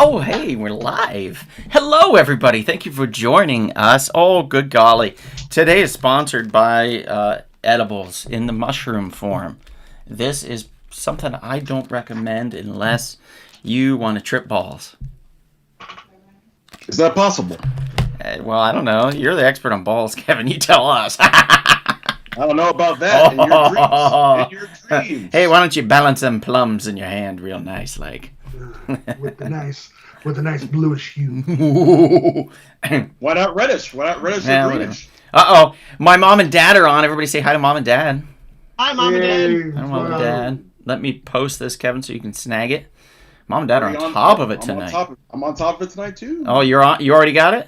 Oh, hey, we're live. Hello, everybody. Thank you for joining us. Oh, good golly. Today is sponsored by edibles in the mushroom form. This is something I don't recommend unless you want to trip balls. Is that possible? Well, I don't know. You're the expert on balls, Kevin. You tell us. I don't know about that. In your dreams. Hey, why don't you balance them plums in your hand real nice, like? with the nice bluish hue. Why not reddish? Why not reddish or greenish? Uh-oh. My mom and dad are on. Everybody say hi to mom and dad. Hi, Mom and Dad. Hi, mom and dad. Let me post this, Kevin, so you can snag it. Mom and dad are on top of it tonight. I'm on top of it tonight, too. Oh, you're on. You already got it?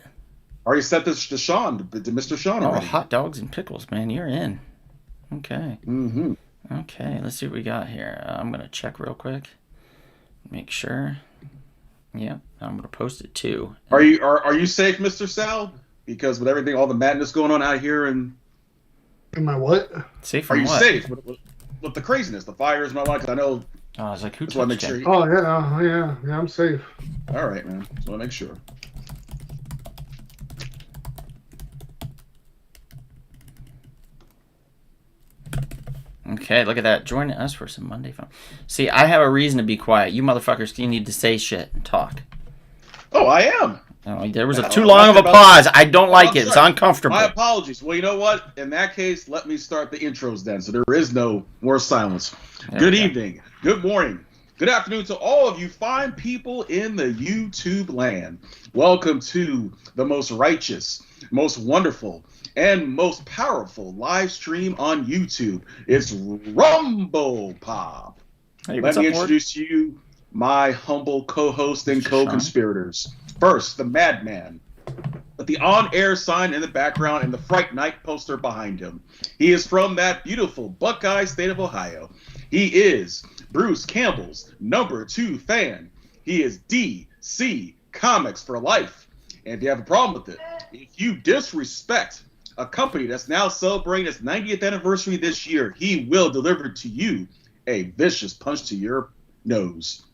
I already sent this to Sean, to Mr. Sean already. Oh, hot dogs and pickles, man. You're in. Okay. Mm-hmm. Okay, let's see what we got here. I'm going to check real quick. Make sure. Yeah, I'm going to post it, too. Are you safe, Mr. Sal? Because with everything, all the madness going on out here, and Am I what? Safe are from you what? safe with the craziness, the fires, and all that? Because I know. Oh, I was like, who Just want to touched make it? sure. Oh yeah, I'm safe. All right, man. Just want to make sure. Okay, look at that. Join us for some Monday fun. See, I have a reason to be quiet. You motherfuckers, you need to say shit and talk. Oh, I am. Oh, there was Yeah, too long of a pause. I don't like it. It's sorry. uncomfortable. My apologies. Well, you know what? In that case, let me start the intros then, so there is no more silence. There Good we go. evening, good morning, good afternoon to all of you fine people in the YouTube land. Welcome to the most righteous, most wonderful, and most powerful live stream on YouTube. It's Rumble Pop. Hey, Let what's me up, Ward? introduce to you my humble co-host and Mr. Sean. co-conspirators. First, the Madman, with the on-air sign in the background and the Fright Night poster behind him. He is from that beautiful Buckeye state of Ohio. He is Bruce Campbell's #2 fan. He is DC Comics for life. And if you have a problem with it, if you disrespect a company that's now celebrating its 90th anniversary this year, he will deliver to you a vicious punch to your nose.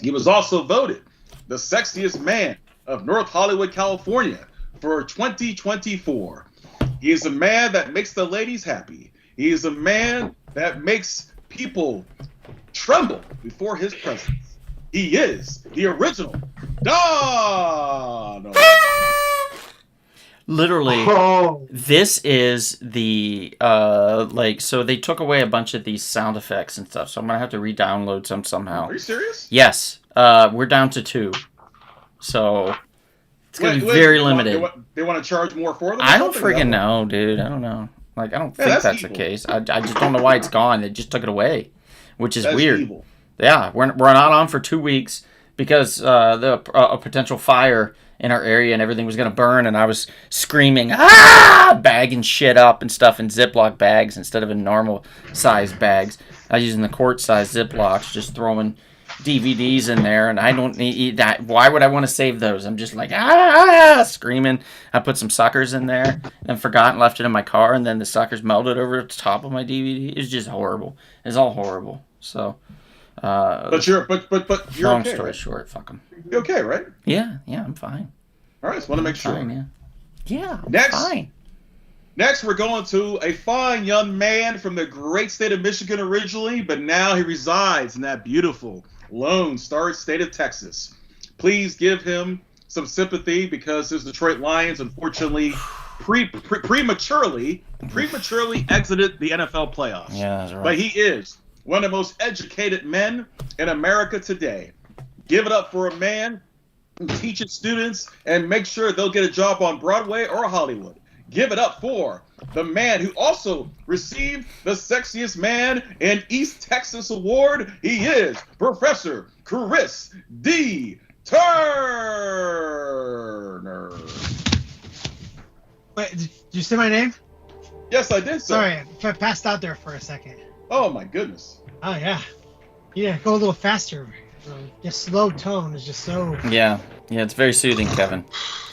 He was also voted the sexiest man of North Hollywood, California for 2024. He is a man that makes the ladies happy. He is a man that makes people tremble before his presence. He is the original Donald. Literally, Oh, this is the, so they took away a bunch of these sound effects and stuff, so I'm going to have to re-download some somehow. Are you serious? Yes, we're down to 2. So, it's going to be very limited. They want to charge more for them? or I don't something? friggin' know, dude. I don't know. Like, I don't Yeah, think that's that's the evil. case. I just don't know why it's gone. They just took it away, which is That's weird. evil. Yeah, we're not on for 2 weeks because a potential fire in our area and everything was going to burn, and I was screaming, bagging shit up and stuff in Ziploc bags instead of in normal size bags. I was using the quart size Ziplocs, just throwing DVDs in there, and I don't need that. Why would I want to save those? I'm just like, screaming. I put some suckers in there and forgot and left it in my car, and then the suckers melted over the top of my DVD. It's just horrible. It's all horrible. So, But you're long okay, story right? short, fuck them. You're okay, right? Yeah, I'm fine. All right, just want to make sure. Fine, yeah, I'm Next. fine. Next, we're going to a fine young man from the great state of Michigan originally, but now he resides in that beautiful Lone Star state of Texas. Please give him some sympathy because his Detroit Lions, unfortunately, prematurely exited the NFL playoffs. Yeah, that's right. But he is one of the most educated men in America today. Give it up for a man who teaches students and makes sure they'll get a job on Broadway or Hollywood. Give it up for the man who also received the Sexiest Man in East Texas Award. He is Professor Chris D. Turner. Wait, did you say my name? Yes, I did, sir. Sorry, I passed out there for a second. Oh, my goodness. Oh, yeah. Yeah, go a little faster. Your slow tone is just so... Yeah, it's very soothing, Kevin.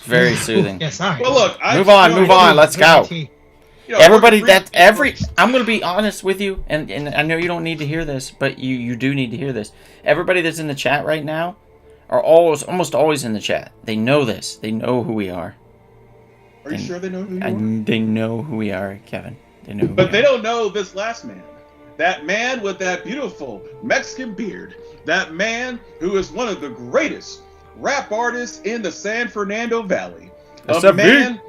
Very soothing. Yeah, sorry. Well, look, Move on, let's go. Everybody, I'm going to be honest with you, and I know you don't need to hear this, but you do need to hear this. Everybody that's in the chat right now are almost always in the chat. They know this. They know who we are. Are you sure they know who you are? They know who we are, Kevin. They know who But we they are. don't know this last man. That man with that beautiful Mexican beard. That man who is one of the greatest rap artists in the San Fernando Valley. That's A a man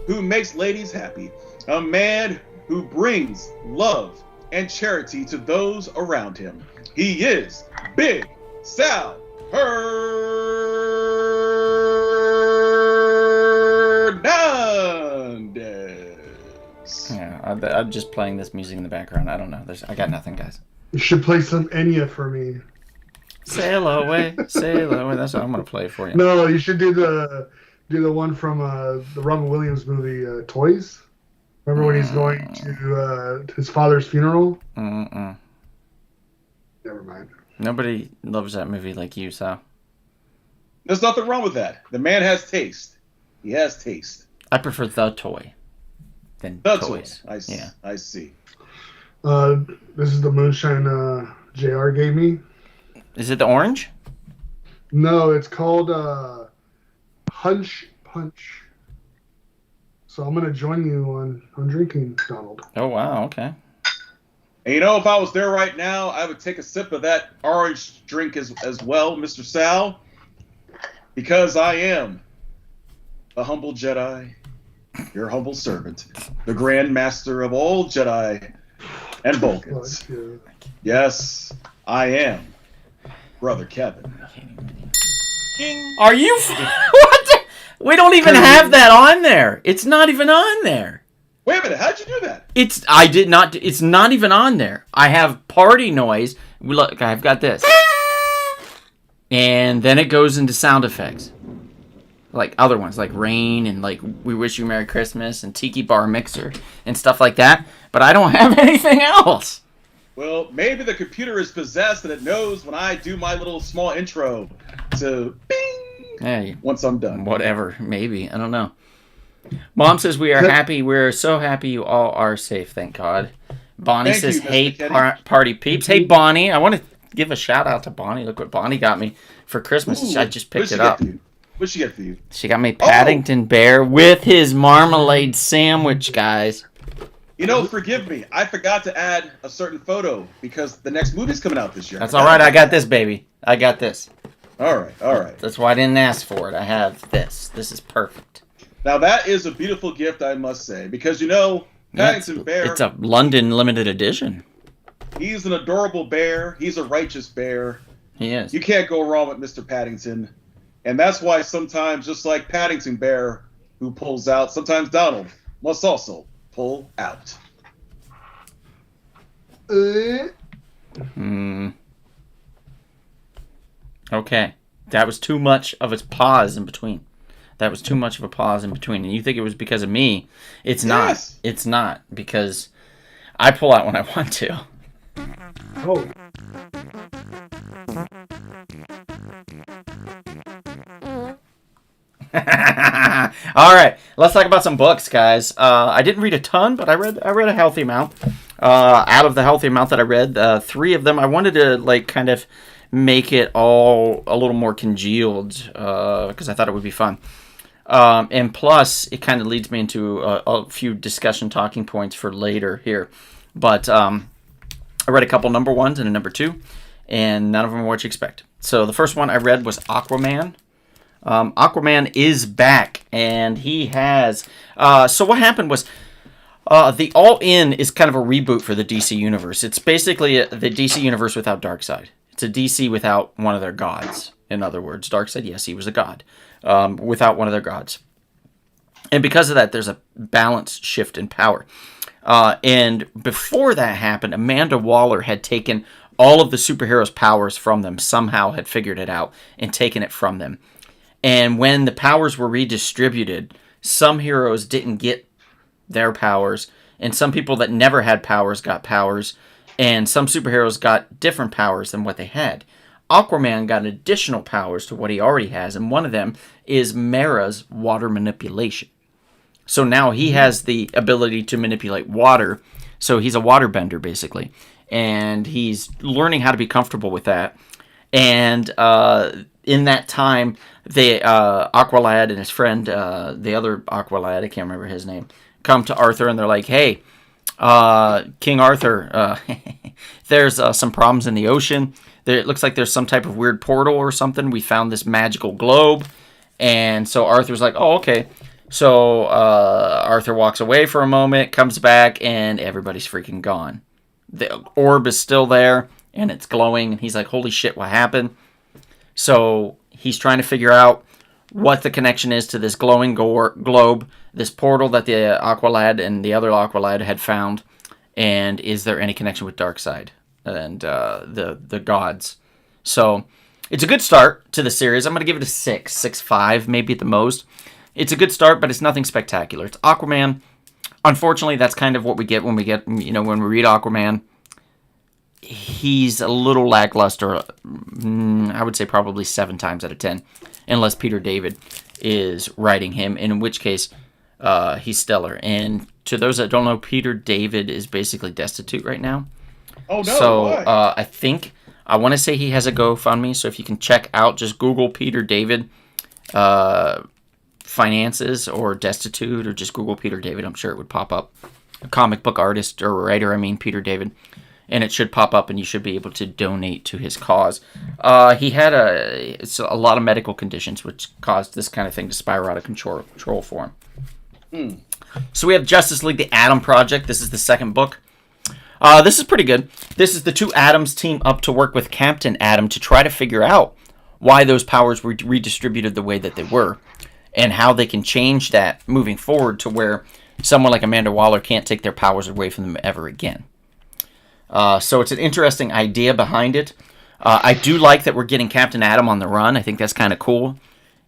who makes ladies happy. A man who brings love and charity to those around him. He is Big Sal Hernandez. Yeah, I'm just playing this music in the background. I don't know. I got nothing, guys. You should play some Enya for me. Sail away, sail away. That's what I'm gonna play for you. No, you should do the one from the Robin Williams movie, Toys. Remember when he's going to his father's funeral? Mm-mm. Never mind. Nobody loves that movie like you, Sal. There's nothing wrong with that. The man has taste. He has taste. I prefer The Toy than The Toys. toy. Yeah. I see. This is the moonshine JR gave me. Is it the orange? No, it's called Hunch Punch. So I'm gonna join you on drinking, Donald. Oh wow, okay. And you know, if I was there right now, I would take a sip of that orange drink as well, Mr. Sal, because I am a humble Jedi, your humble servant, the Grand Master of all Jedi and Vulcans. Fuck, yeah. Yes, I am, Brother Kevin. Are you? What? The? We don't even have that on there. It's not even on there. Wait a minute, how'd you do that? It's not even on there. I have party noise. Look, I've got this. And then it goes into sound effects. Like other ones, like rain and like We Wish You Merry Christmas and Tiki Bar Mixer and stuff like that. But I don't have anything else. Well, maybe the computer is possessed and it knows when I do my little small intro to bing Hey, once I'm done. whatever. Maybe. I don't know. Mom says we are happy. We're so happy you all are safe. Thank God. Bonnie Thank says, you, Mr. hey, Kenny. party peeps. Hey, Bonnie. I want to give a shout out to Bonnie. Look what Bonnie got me for Christmas. Ooh, I just picked what'd she it get up. for you? What'd she get for you? She got me Paddington Bear with his marmalade sandwich, guys. You know, forgive me. I forgot to add a certain photo because the next movie's coming out this year. That's all right. I got this, baby. I got this. All right. That's why I didn't ask for it. I have this. This is perfect. Now that is a beautiful gift, I must say, because you know, Paddington Bear. It's a London limited edition. He's an adorable bear. He's a righteous bear. He is. You can't go wrong with Mr. Paddington, and that's why sometimes, just like Paddington Bear, who pulls out, sometimes Donald must also pull out. Okay. That was too much of a pause in between. That was too much of a pause in between. And you think it was because of me. It's not. Yes. It's not. Because I pull out when I want to. Oh, All right. Let's talk about some books, guys. I didn't read a ton, but I read a healthy amount. Out of the healthy amount that I read, 3 of them, I wanted to kind of make it all a little more congealed because I thought it would be fun. And plus, it kind of leads me into a few discussion talking points for later here. But I read a couple number 1s and a number 2, and none of them are what you expect. So the first one I read was Aquaman. Aquaman is back, and he has... so what happened was... the All-In is kind of a reboot for the DC Universe. It's basically the DC Universe without Darkseid. It's a DC without one of their gods. In other words, Darkseid, yes, he was a god. Without one of their gods. And because of that, there's a balance shift in power. And before that happened, Amanda Waller had taken all of the superheroes' powers from them. Somehow had figured it out and taken it from them. And when the powers were redistributed, some heroes didn't get their powers, and some people that never had powers got powers, and some superheroes got different powers than what they had. Aquaman got additional powers to what he already has, and one of them is Mara's water manipulation. So now he has the ability to manipulate water, so he's a waterbender basically, and he's learning how to be comfortable with that. And in that time, they Aqualad and his friend, the other Aqualad, I can't remember his name, come to Arthur and they're like, "Hey, King Arthur, there's some problems in the ocean. It looks like there's some type of weird portal or something. We found this magical globe." And so Arthur's like, "Oh, okay." So Arthur walks away for a moment, comes back, and everybody's freaking gone. The orb is still there, and it's glowing. And he's like, "Holy shit, what happened?" So he's trying to figure out what the connection is to this glowing globe, this portal that the Aqualad and the other Aqualad had found, and is there any connection with Darkseid and the gods? So it's a good start to the series. I'm going to give it a 6.5, maybe at the most. It's a good start, but it's nothing spectacular. It's Aquaman. Unfortunately, that's kind of what we get when we read Aquaman. He's a little lackluster. I would say probably 7 times out of 10, unless Peter David is writing him, in which case he's stellar. And to those that don't know, Peter David is basically destitute right now. Oh, no. So Why? I want to say he has a GoFundMe. So if you can check out, just Google Peter David finances or destitute, or just Google Peter David. I'm sure it would pop up. A comic book artist or writer, Peter David. And it should pop up, and you should be able to donate to his cause. He had a lot of medical conditions, which caused this kind of thing to spiral out of control for him. So we have Justice League: The Atom Project. This is the second book. This is pretty good. This is the two Atoms team up to work with Captain Atom to try to figure out why those powers were redistributed the way that they were, and how they can change that moving forward to where someone like Amanda Waller can't take their powers away from them ever again. So it's an interesting idea behind it. I do like that we're getting Captain Atom on the run. I think that's kind of cool.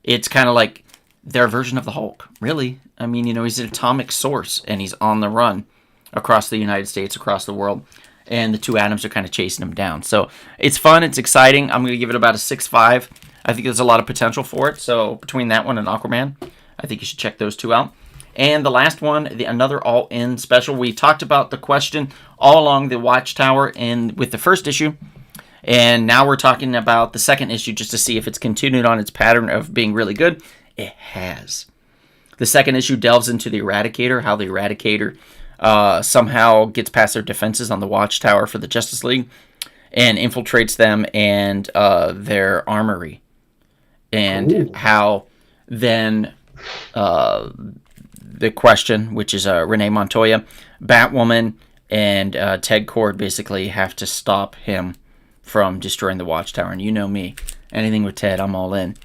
It's kind of like their version of the Hulk, really. He's an atomic source, and he's on the run across the United States, across the world, and the two Atoms are kind of chasing him down. So it's fun. It's exciting. I'm going to give it about a 6.5. I think there's a lot of potential for it. So between that one and Aquaman, I think you should check those two out. And the last one, another all-in special. We talked about the question all along the Watchtower with the first issue. And now we're talking about the second issue just to see if it's continued on its pattern of being really good. It has. The second issue delves into the Eradicator, how the Eradicator somehow gets past their defenses on the Watchtower for the Justice League and infiltrates them and their armory. And how then the Question, which is Renee Montoya, Batwoman, and Ted Kord basically have to stop him from destroying the Watchtower. And you know me. Anything with Ted, I'm all in.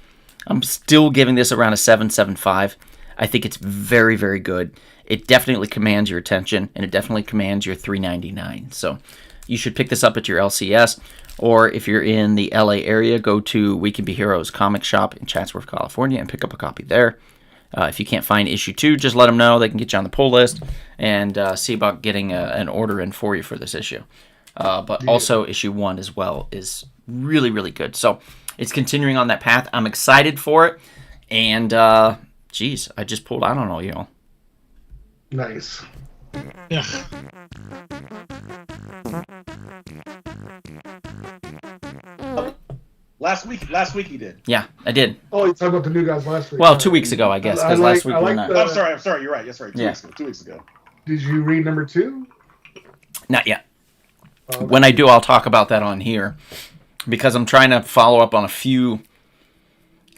I'm still giving this around a 7.75. I think it's very, very good. It definitely commands your attention, and it definitely commands your $3.99. So you should pick this up at your LCS, or if you're in the LA area, go to We Can Be Heroes comic shop in Chatsworth, California, and pick up a copy there. If you can't find issue 2, just let them know. They can get you on the pull list and see about getting an order in for you for this issue. But also issue 1 as well is really, really good. So it's continuing on that path. I'm excited for it. And, I just pulled out on all y'all. Nice. Yeah. Last week he did. Yeah, I did. Oh, you talked about the new guys last week. Well, 2 weeks ago, I guess, because last week we were not. I'm sorry. You're right. Yes, right. 2 weeks ago. Did you read number 2? Not yet. When I do, I'll talk about that on here, because I'm trying to follow up on a few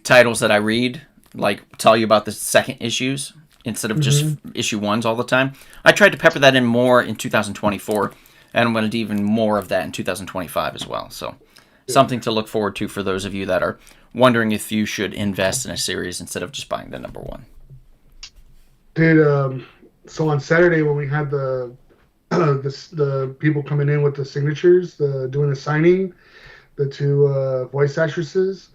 titles that I read, like tell you about the second issues instead of just issue 1s all the time. I tried to pepper that in more in 2024, and I'm going to do even more of that in 2025 as well. So something to look forward to for those of you that are wondering if you should invest in a series instead of just buying the number 1. So on Saturday when we had the people coming in with the signatures, doing the signing, the 2 voice actresses,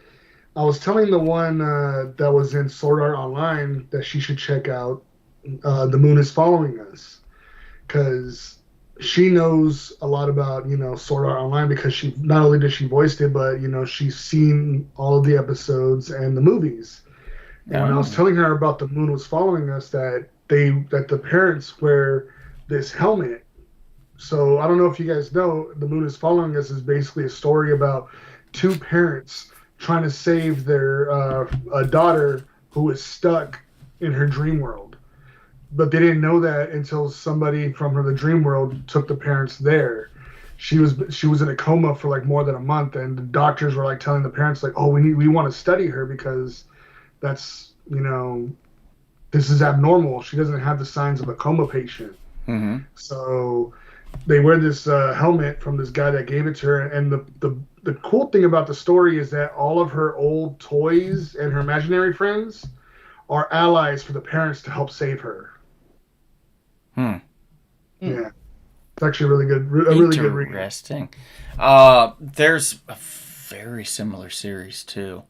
I was telling the one that was in Sword Art Online that she should check out The Moon is Following Us, because she knows a lot about, Sword Art Online, because she not only did she voiced it, but, she's seen all of the episodes and the movies. And when I was telling her about The Moon was Following Us, that the parents wear this helmet. So I don't know if you guys know, The Moon is Following Us is basically a story about two parents trying to save their a daughter who was stuck in her dream world. But they didn't know that until somebody from the dream world took the parents there. She was in a coma for like more than a month, and the doctors were like telling the parents like, "Oh, we want to study her because that's, this is abnormal. She doesn't have the signs of a coma patient." Mm-hmm. So they wear this helmet from this guy that gave it to her, and the cool thing about the story is that all of her old toys and her imaginary friends are allies for the parents to help save her. Hmm. Yeah, it's actually really good. A really good read. Interesting. There's a very similar series too.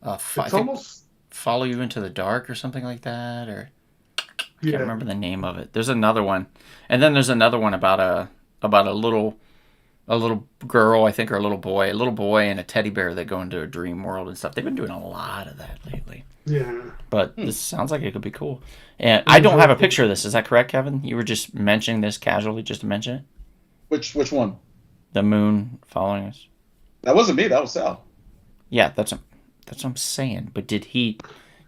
I It's think almost Follow You Into the Dark or something like that, or I yeah. can't remember the name of it. There's another one, and then there's another one about a little girl, I think, or a little boy and a teddy bear that go into a dream world and stuff. They've been doing a lot of that lately. Yeah. But this sounds like it could be cool. And I don't have a picture of this. Is that correct, Kevin? You were just mentioning this casually just to mention it? Which one? The moon following us? That wasn't me. That was Sal. Yeah, that's what I'm saying. But did he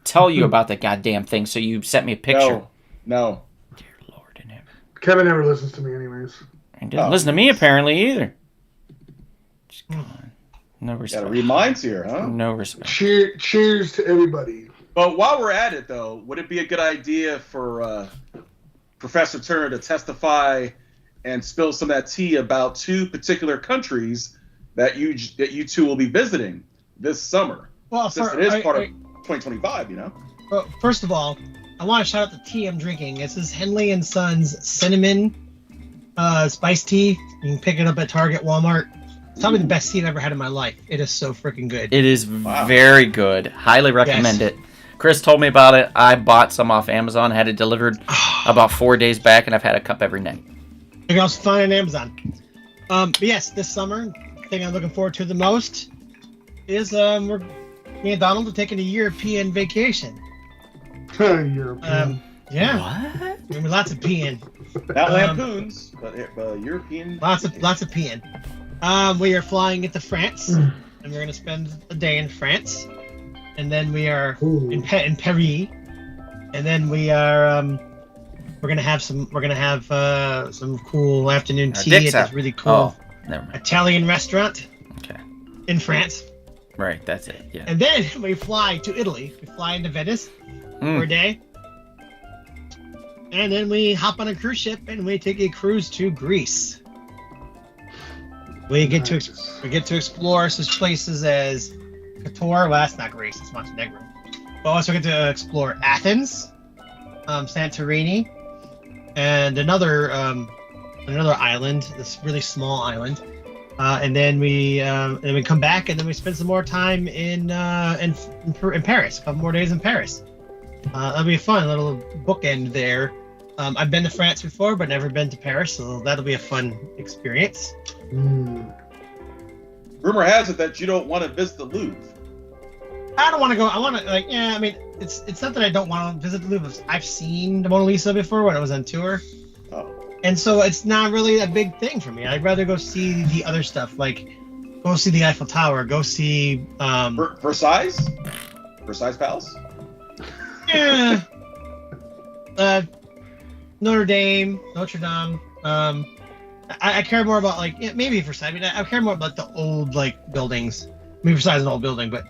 tell you about that goddamn thing so you sent me a picture? No. Dear Lord in heaven. Kevin never listens to me, anyways. And didn't listen to me apparently either. Just come on. No respect. Gotta read minds here, huh? No respect. Cheers to everybody. But while we're at it, though, would it be a good idea for Professor Turner to testify and spill some of that tea about two particular countries that you two will be visiting this summer? Well, Since it is part of 2025, Well, first of all, I want to shout out the tea I'm drinking. This is Henley and Sons cinnamon spiced tea. You can pick it up at Target, Walmart. It's probably the best tea I've ever had in my life. It is so freaking good. It is very good. Highly recommend it. Chris told me about it. I bought some off Amazon, had it delivered about 4 days back, and I've had a cup every night. You can also find it on Amazon. But yes, this summer, the thing I'm looking forward to the most is me and Donald are taking a European vacation. European. Yeah. What? I mean, lots of peeing. Not lampoons, but European. Lots of peeing. We are flying into France, and we're going to spend a day in France, and then we are in Paris, and then we are we're gonna have some cool afternoon tea at this really cool never mind. Italian restaurant. Okay. In France. Right, that's it. Yeah. And then we fly to Italy. We fly into Venice for a day. And then we hop on a cruise ship and we take a cruise to Greece. We get to explore such places as Kotor. Well, that's not Greece, it's Montenegro. But also get to explore Athens, Santorini, and another island, this really small island. And then we come back and then we spend some more time in Paris. A couple more days in Paris. That'll be a fun little bookend there. I've been to France before, but never been to Paris, so that'll be a fun experience. Rumor has it that you don't want to visit the Louvre. I don't want to go. I want to I mean, it's not that I don't want to visit the Louvre. I've seen the Mona Lisa before when I was on tour. Oh. And so it's not really a big thing for me. I'd rather go see the other stuff, like go see the Eiffel Tower, go see Versailles Palace. Yeah. Notre Dame. I care more about maybe Versailles. I mean, I care more about the old buildings. Maybe Versailles is an old building, but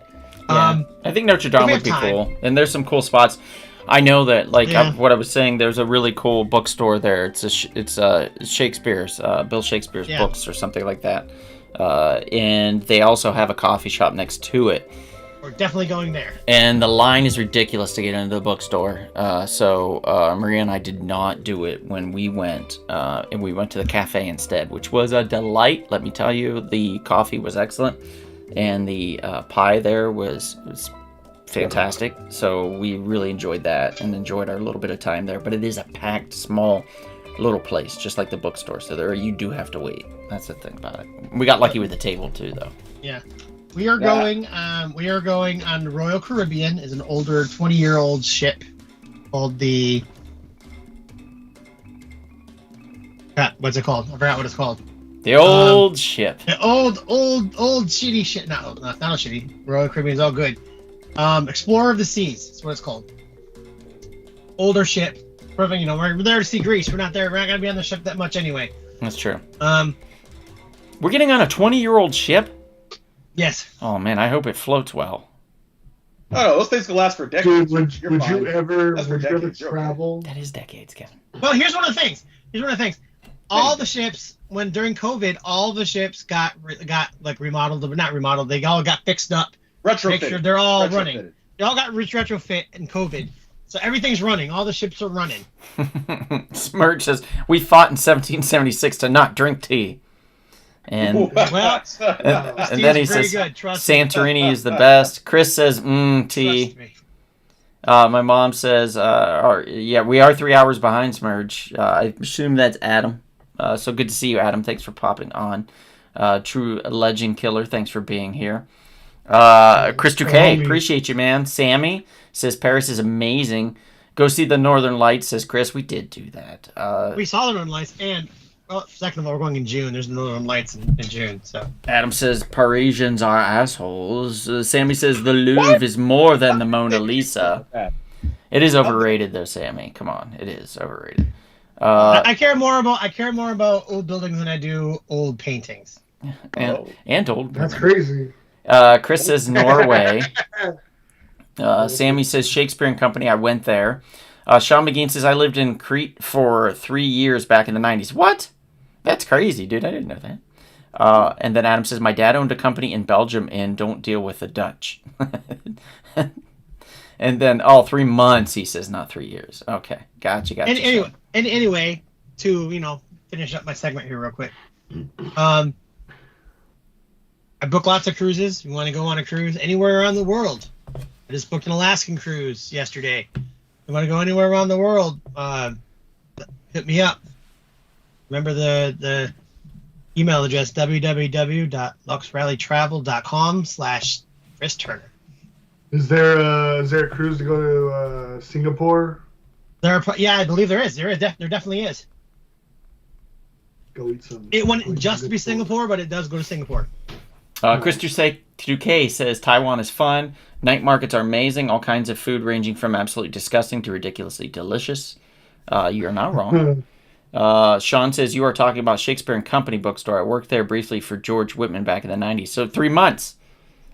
I think Notre Dame would be cool, and there's some cool spots. I know that, what I was saying, there's a really cool bookstore there. It's Shakespeare's, Bill Shakespeare's books or something like that. And they also have a coffee shop next to it. We're definitely going there. And the line is ridiculous to get into the bookstore. So Maria and I did not do it when we went. And we went to the cafe instead, which was a delight. Let me tell you, the coffee was excellent. And the pie there was fantastic. So we really enjoyed that and enjoyed our little bit of time there. But it is a packed, small little place, just like the bookstore. So there you do have to wait. That's the thing about it. We got lucky with the table too, though. Yeah. We are going on the Royal Caribbean. Is an older 20-year-old ship called what's it called? I forgot what it's called. The old ship. The old shitty shit. Not shitty. Royal Caribbean's all good. Explorer of the Seas. That's what it's called. Older ship. Perfect. We're there to see Greece. We're not there. We're not gonna be on the ship that much anyway. That's true. We're getting on a 20-year-old ship? Yes. Oh man, I hope it floats well. Oh, those things can last for decades. Dude, would you ever travel? That is decades, Kevin. Well, here's one of the things. All the ships, during COVID, all the ships got like remodeled, but not remodeled. They all got fixed up. Retrofitted. Make sure they're all running. They all got retrofit in COVID. So everything's running. All the ships are running. Smirch says, we fought in 1776 to not drink tea. And, and then he says, Santorini is the best. Chris says, tea. My mom says, we are 3 hours behind, Smirch. I assume that's Adam. So good to see you, Adam. Thanks for popping on. True Legend Killer, thanks for being here. Chris Duque, appreciate you, man. Sammy says Paris is amazing. Go see the Northern Lights, says Chris. We did do that. We saw the Northern Lights, and second of all, we're going in June. There's Northern Lights in June. So Adam says Parisians are assholes. Sammy says the Louvre is more than the Mona Lisa. It is overrated, though, Sammy. Come on, it is overrated. I care more about old buildings than I do old paintings. And old. That's crazy. Chris says Norway. Sammy says Shakespeare and Company. I went there. Sean McGean says I lived in Crete for 3 years back in the 90s. What? That's crazy, dude. I didn't know that. And then Adam says my dad owned a company in Belgium and don't deal with the Dutch. And then 3 months, he says, not 3 years. Okay, gotcha. Anyway, to finish up my segment here real quick. I book lots of cruises. You want to go on a cruise anywhere around the world? I just booked an Alaskan cruise yesterday. You want to go anywhere around the world? Hit me up. Remember the email address www.luxrallytravel.com/Chris Turner. Is there a cruise to go to Singapore? I believe there is. There definitely is. Go eat some. It wouldn't just be Singapore, but it does go to Singapore. Chris Duque says Taiwan is fun. Night markets are amazing. All kinds of food ranging from absolutely disgusting to ridiculously delicious. You're not wrong. Sean says you are talking about Shakespeare and Company bookstore. I worked there briefly for George Whitman back in the 90s. So 3 months.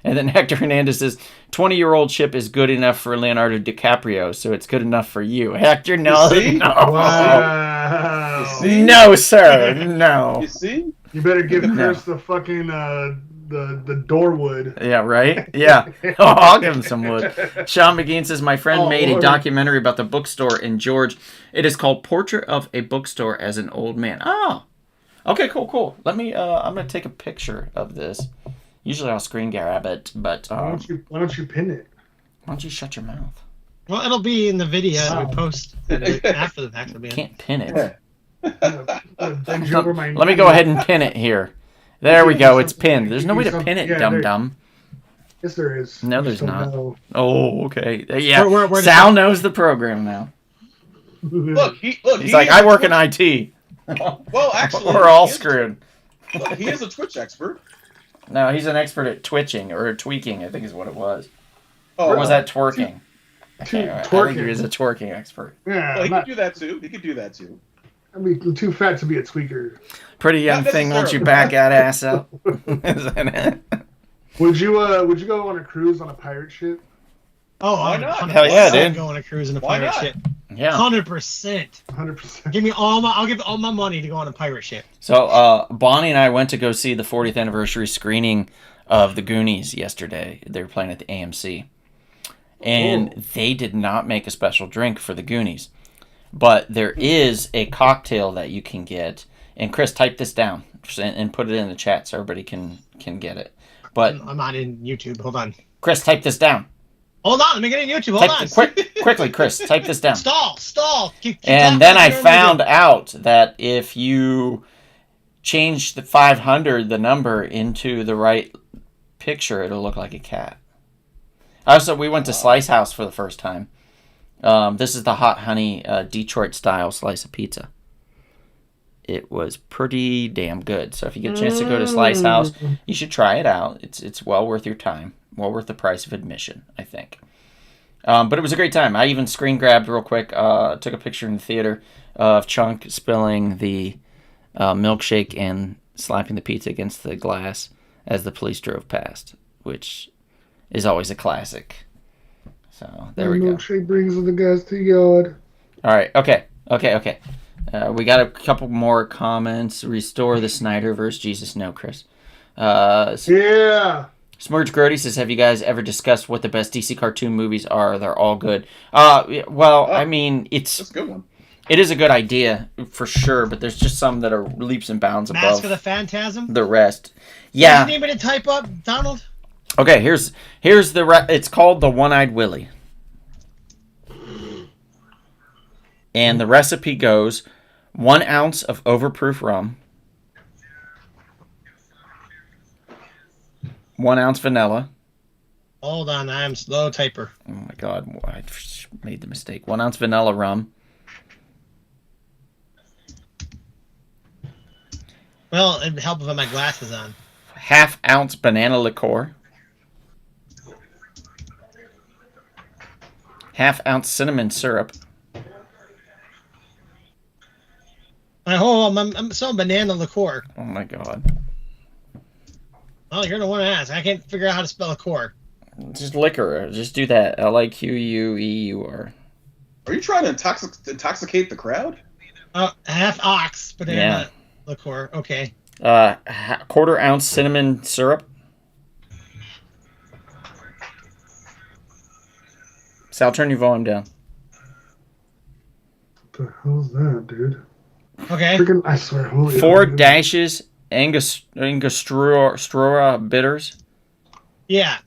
And then Hector Hernandez says 20-year-old ship is good enough for Leonardo DiCaprio, so it's good enough for you. Hector, no. Wow. No, sir. No. You see? You better give Chris the fucking the door wood. Yeah, right? Yeah. I'll give him some wood. Sean McGean says, my friend made a documentary about the bookstore in George. It is called Portrait of a Bookstore as an Old Man. Oh. Okay, cool. Let me, I'm going to take a picture of this. Usually I'll screen grab it, but... why don't you pin it? Why don't you shut your mouth? Well, it'll be in the video we post after the fact. Can't pin it. Let me go ahead and pin it here. There we go. It's pinned. There's no way to pin it, dum-dum. Yes, there is. No, there's not. No. Oh, okay. Yeah. Where Sal knows the program now. Look, he's like, I work in IT. Well, actually, we're all screwed. He is a Twitch expert. No, he's an expert at twitching or tweaking, I think is what it was. Oh, or was that twerking? I think he is a twerking expert. Yeah, well, he could do that too. I mean, I'm too fat to be a tweaker. Pretty young thing wants you back out, ass out. Is that it? Would you go on a cruise on a pirate ship? Oh, why not? Hell yeah, dude. Go on a cruise in a pirate ship. Yeah, 100%. 100%. Give me I'll give all my money to go on a pirate ship. So, Bonnie and I went to go see the 40th anniversary screening of The Goonies yesterday. They were playing at the AMC, and they did not make a special drink for the Goonies, but there is a cocktail that you can get. And Chris, type this down and put it in the chat so everybody can get it. But I'm not in YouTube. Hold on. Chris, type this down. Hold on, let me get in YouTube. Hold on. Quickly, Chris, type this down. Stall. Keep and then I found out that if you change the 500, the number, into the right picture, it'll look like a cat. Also, we went to Slice House for the first time. This is the Hot Honey Detroit-style slice of pizza. it was pretty damn good. So if you get a chance to go to Slice House, you should try it out. It's well worth your time. Well worth the price of admission, I think. But it was a great time. I even screen grabbed real quick, took a picture in the theater of Chunk spilling the milkshake and slapping the pizza against the glass as the police drove past, which is always a classic. So there we go. Milkshake brings the guys to the yard. All right. Okay. We got a couple more comments. Restore the Snyderverse. Jesus, no, Chris. Yeah. Smurge Grody says, have you guys ever discussed what the best DC cartoon movies are? They're all good. I mean, That's a good one. it is a good idea for sure, but there's just some that are leaps and bounds Mask above of the Phantasm? the rest. What's Yeah. your name to type up, Donald? Okay, here's it's called the One-Eyed Willy. And the recipe goes 1 ounce of overproof rum, 1 ounce vanilla. Hold on, I am slow typer. Oh my god, I made the mistake. 1 ounce vanilla rum. Well, it'd help if I had my glasses on. Half ounce banana liqueur. Half ounce cinnamon syrup. Hold on, I'm selling banana liqueur. Oh my god. Oh, you're the one to ask. I can't figure out how to spell liqueur. Just liquor. Just do that. Liqueur. Are you trying to intoxicate the crowd? Half ox banana liqueur. Okay. Quarter ounce cinnamon syrup. Sal, turn your volume down. What the hell's that, dude? Okay. Freaking, I swear, holy. 4 dashes Angostura bitters. Yeah.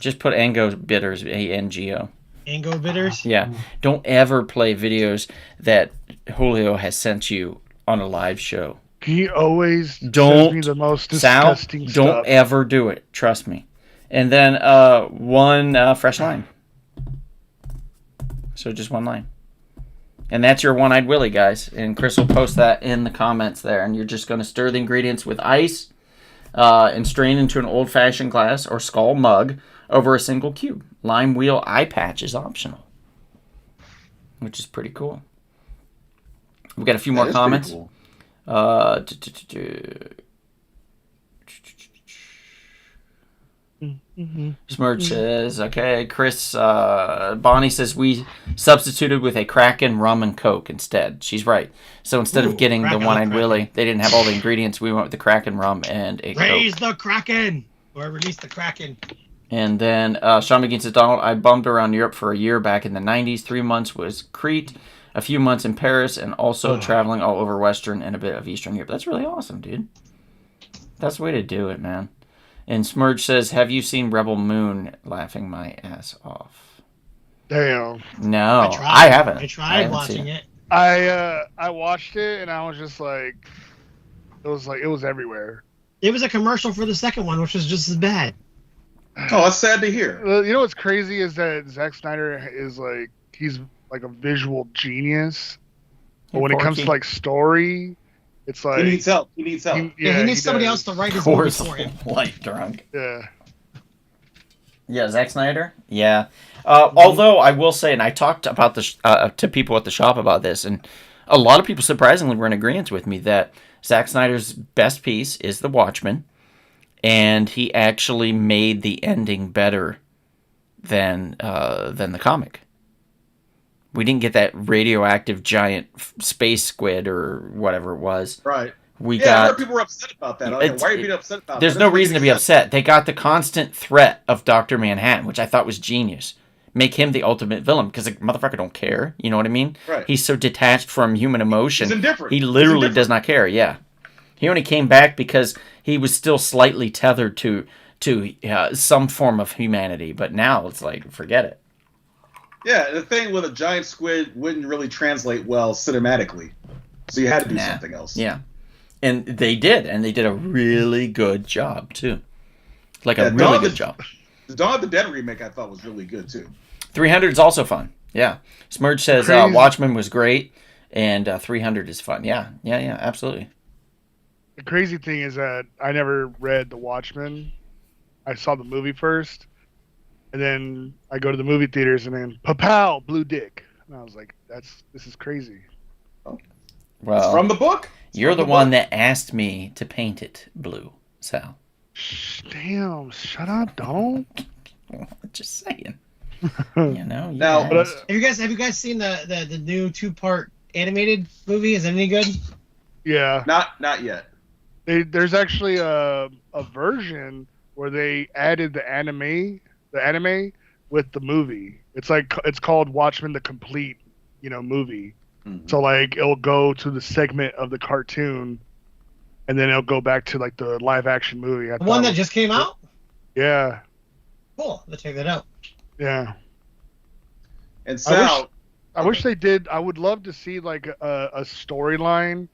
Just put Ango bitters, A-N-G-O. Ango bitters? Yeah. Don't ever play videos that Julio has sent you on a live show. He always Don't, sends me the most Sal, disgusting don't stuff. ever do it. Trust me. And then 1 fresh lime. So just 1 lime. And that's your One-Eyed Willy, guys. And Chris will post that in the comments there. And you're just going to stir the ingredients with ice and strain into an old-fashioned glass or skull mug over a single cube. Lime wheel eye patch is optional, which is pretty cool. We've got a few more That is comments. pretty cool. Smurge says, okay. Chris, Bonnie says, we substituted with a Kraken rum and Coke instead. She's right. So instead of getting the Kraken, One-Eyed Kraken. Willy, they didn't have all the ingredients. We went with the Kraken rum and a Raise Coke. the Kraken! Or release the Kraken. And then Sean McGee says, Donald, I bummed around Europe for a year back in the 90s. 3 months was Crete, a few months in Paris, and also traveling all over Western and a bit of Eastern Europe. That's really awesome, dude. That's the way to do it, man. And Smurge says, have you seen Rebel Moon? Laughing my ass off. Damn. No, tried. I haven't. I tried watching it. I watched it and I was just like, it was everywhere. It was a commercial for the second one, which was just as bad. Oh, that's sad to hear. You know what's crazy is that Zack Snyder is like, he's like a visual genius, but when it comes to like story, it's like He needs help. He needs help. Yeah, he needs somebody else does. to write his movie Course for him. Light drunk. Yeah. Yeah, Zack Snyder. Yeah. Although I will say, and I talked about this to people at the shop about this, and a lot of people surprisingly were in agreement with me that Zack Snyder's best piece is The Watchmen, and he actually made the ending better than the comic. We didn't get that radioactive giant space squid or whatever it was. Right. We I got. heard people were upset about that. Why are you being upset about that? There's no reason to be upset. They got the constant threat of Dr. Manhattan, which I thought was genius. Make him the ultimate villain because the motherfucker don't care. You know what I mean? Right. He's so detached from human emotion. He's indifferent. He He's literally indifferent. does not care. Yeah. He only came back because he was still slightly tethered to some form of humanity. But now it's like, forget it. Yeah, the thing with a giant squid wouldn't really translate well cinematically. So you had to do something else. Yeah. And they did. And they did a really good job, too. Like a Yeah, really good job. The Dawn of the Dead remake I thought was really good, too. 300 is also fun. Yeah. Smurge says Crazy. Watchmen was great. and 300 is fun. Yeah, absolutely. The crazy thing is that I never read The Watchmen. I saw the movie first, and then I go to the movie theaters, and then Papow, blue dick, and I was like, this is crazy. It's Well, from the book. It's you're from the one book. that asked me to paint it blue, Sal. Damn, shut up, don't. Just saying. You know, you Now, asked. Have you guys seen the new 2-part animated movie? Is it any good? Yeah, Not yet. there's actually a version where they added the anime with the movie. It's called Watchmen the Complete, movie. Mhm. So like it'll go to the segment of the cartoon, and then it'll go back to like the live action movie. The one that just came out? Yeah, Cool. Let's check that out. yeah. And Sal, I wish they did. I would love to see like a storyline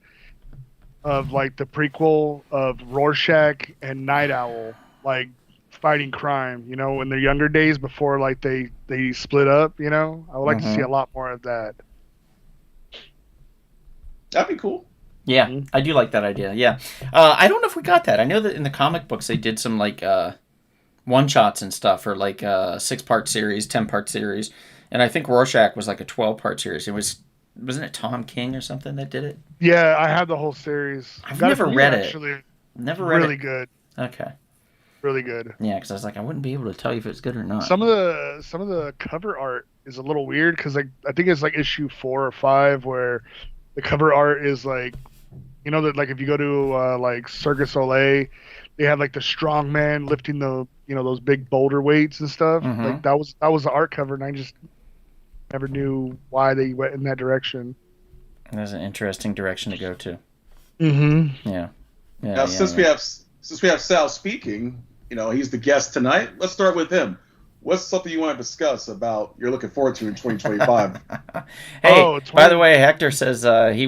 of like the prequel of Rorschach and Night Owl, like fighting crime. In their younger days before like they split up. I would like to see a lot more of that. that'd be cool. Yeah, I do like that idea. Yeah, I don't know if we got that. I know that in the comic books they did some like one shots and stuff, or like a 6-part series, 10-part series, and I think Rorschach was like a 12-part series. Wasn't it Tom King or something that did it? Yeah, I have the whole series. I've Got never from you, read it. actually. Never read Really it. good. Okay. Really good. Yeah, because I was like, I wouldn't be able to tell you if it's good or not. Some of the cover art is a little weird because like I think it's like issue 4 or 5 where the cover art is like, that like if you go to like Cirque du Soleil, they have like the strong man lifting the those big boulder weights and stuff. Mhm. Like that was the art cover, and I just never knew why they went in that direction. That's an interesting direction to go to. Mm-hmm. Yeah. Yeah. Now, since we have Sal speaking, he's the guest tonight. Let's start with him. What's something you want to discuss about you're looking forward to in 2025? Hey, by the way, Hector says he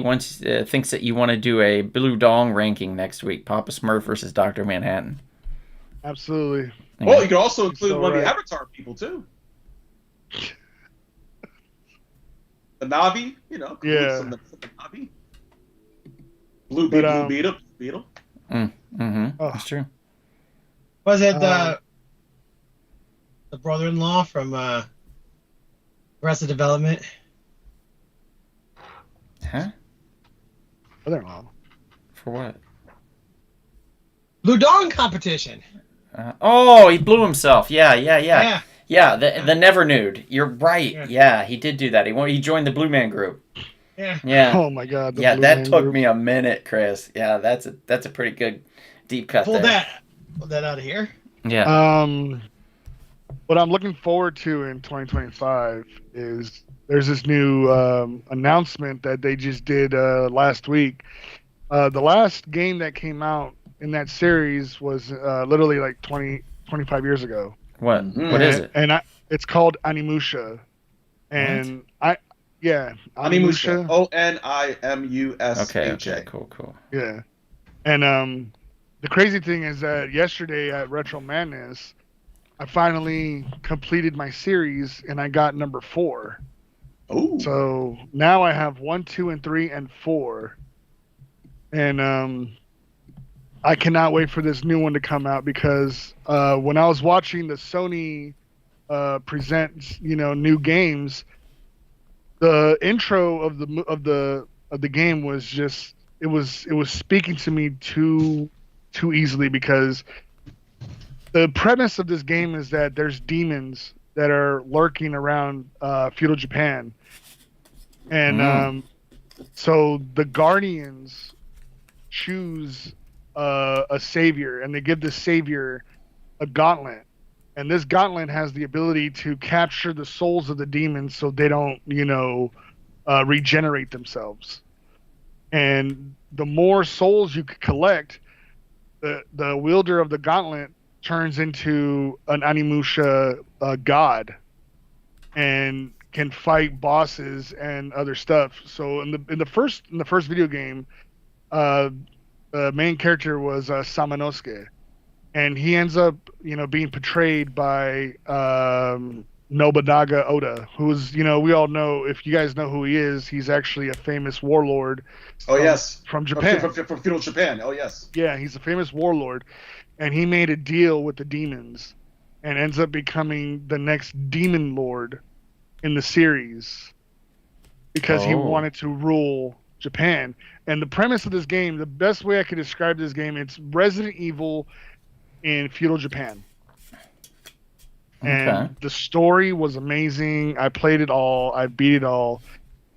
thinks that you want to do a Blue Dong ranking next week. Papa Smurf versus Dr. Manhattan. Absolutely. Well, you can also include So one of the right. Avatar people too. The Navi, include Yeah. some of the Navi. Blue Beetle. Mm-hmm. Oh. That's true. Was it the brother-in-law from Arrested Development? Huh? Brother-in-law. For what? Blue Dong competition. Oh, he blew himself. Yeah. Yeah. Yeah, the Never Nude. You're right. Yeah. Yeah, he did do that. He joined the Blue Man Group. Yeah. Yeah. Oh my God. the Yeah, Blue that Man took Group. me a minute, Chris. Yeah, that's a pretty good deep cut Pull there. that out of here. Yeah. What I'm looking forward to in 2025 is there's this new announcement that they just did last week. The last game that came out in that series was literally like 25 years ago. What? Mhm. What is it? And it's called Animusha. And Animusha. Onimusha. Okay, cool. Yeah. And the crazy thing is that yesterday at Retro Madness, I finally completed my series and I got number 4. Oh, So now I have 1, 2, and 3, and 4. And I cannot wait for this new one to come out because when I was watching the Sony present, new games, the intro of the game was just it was speaking to me too easily because the premise of this game is that there's demons that are lurking around feudal Japan, and so the Guardians choose a savior, and they give the savior a gauntlet, and this gauntlet has the ability to capture the souls of the demons so they don't regenerate themselves. And the more souls you collect, the wielder of the gauntlet turns into an Animusha god and can fight bosses and other stuff. So in the first video game, the main character was Samanosuke, and he ends up being portrayed by Nobunaga Oda, who's, we all know, if you guys know who he is, he's actually a famous warlord. Oh yes, from Japan. From feudal Japan. Oh yes. Yeah, he's a famous warlord, and he made a deal with the demons, and ends up becoming the next demon lord in the series because he wanted to rule Japan. And the premise of this game, the best way I could describe this game, it's Resident Evil in feudal Japan. And the story was amazing. I played it all. I beat it all.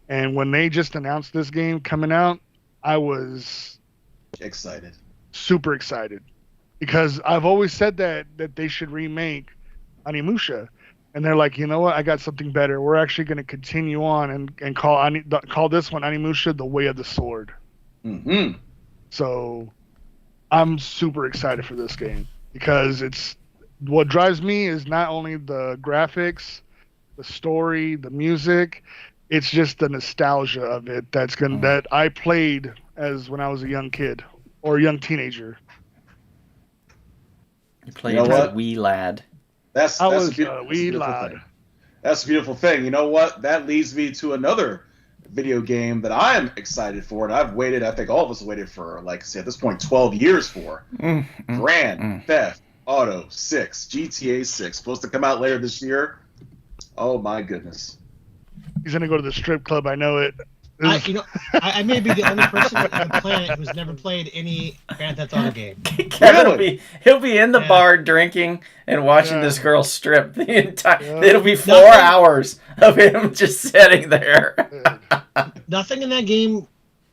And when they just announced this game coming out, I was excited. Super excited. Because I've always said that they should remake Onimusha. And they're like, you know what? I got something better. We're actually going to continue on and call this one Onimusha The Way of the Sword. Mm-hmm. So I'm super excited for this game because what drives me is not only the graphics, the story, the music, it's just the nostalgia of it that I played as when I was a young kid or a young teenager. You played as a wee lad. That's a beautiful thing. That's a beautiful thing. You know what? That leads me to another video game that I am excited for, and I've waited, I think all of us waited for, like, say, at this point, 12 years for. Grand Theft Auto 6, GTA 6, supposed to come out later this year. Oh my goodness! He's gonna go to the strip club. I know it. I may be the only person on the planet who's never played any Grand Theft Auto game. Kevin he'll be in the bar drinking and watching this girl strip the entire. It'll be 4 hours of him just sitting there. Nothing in that game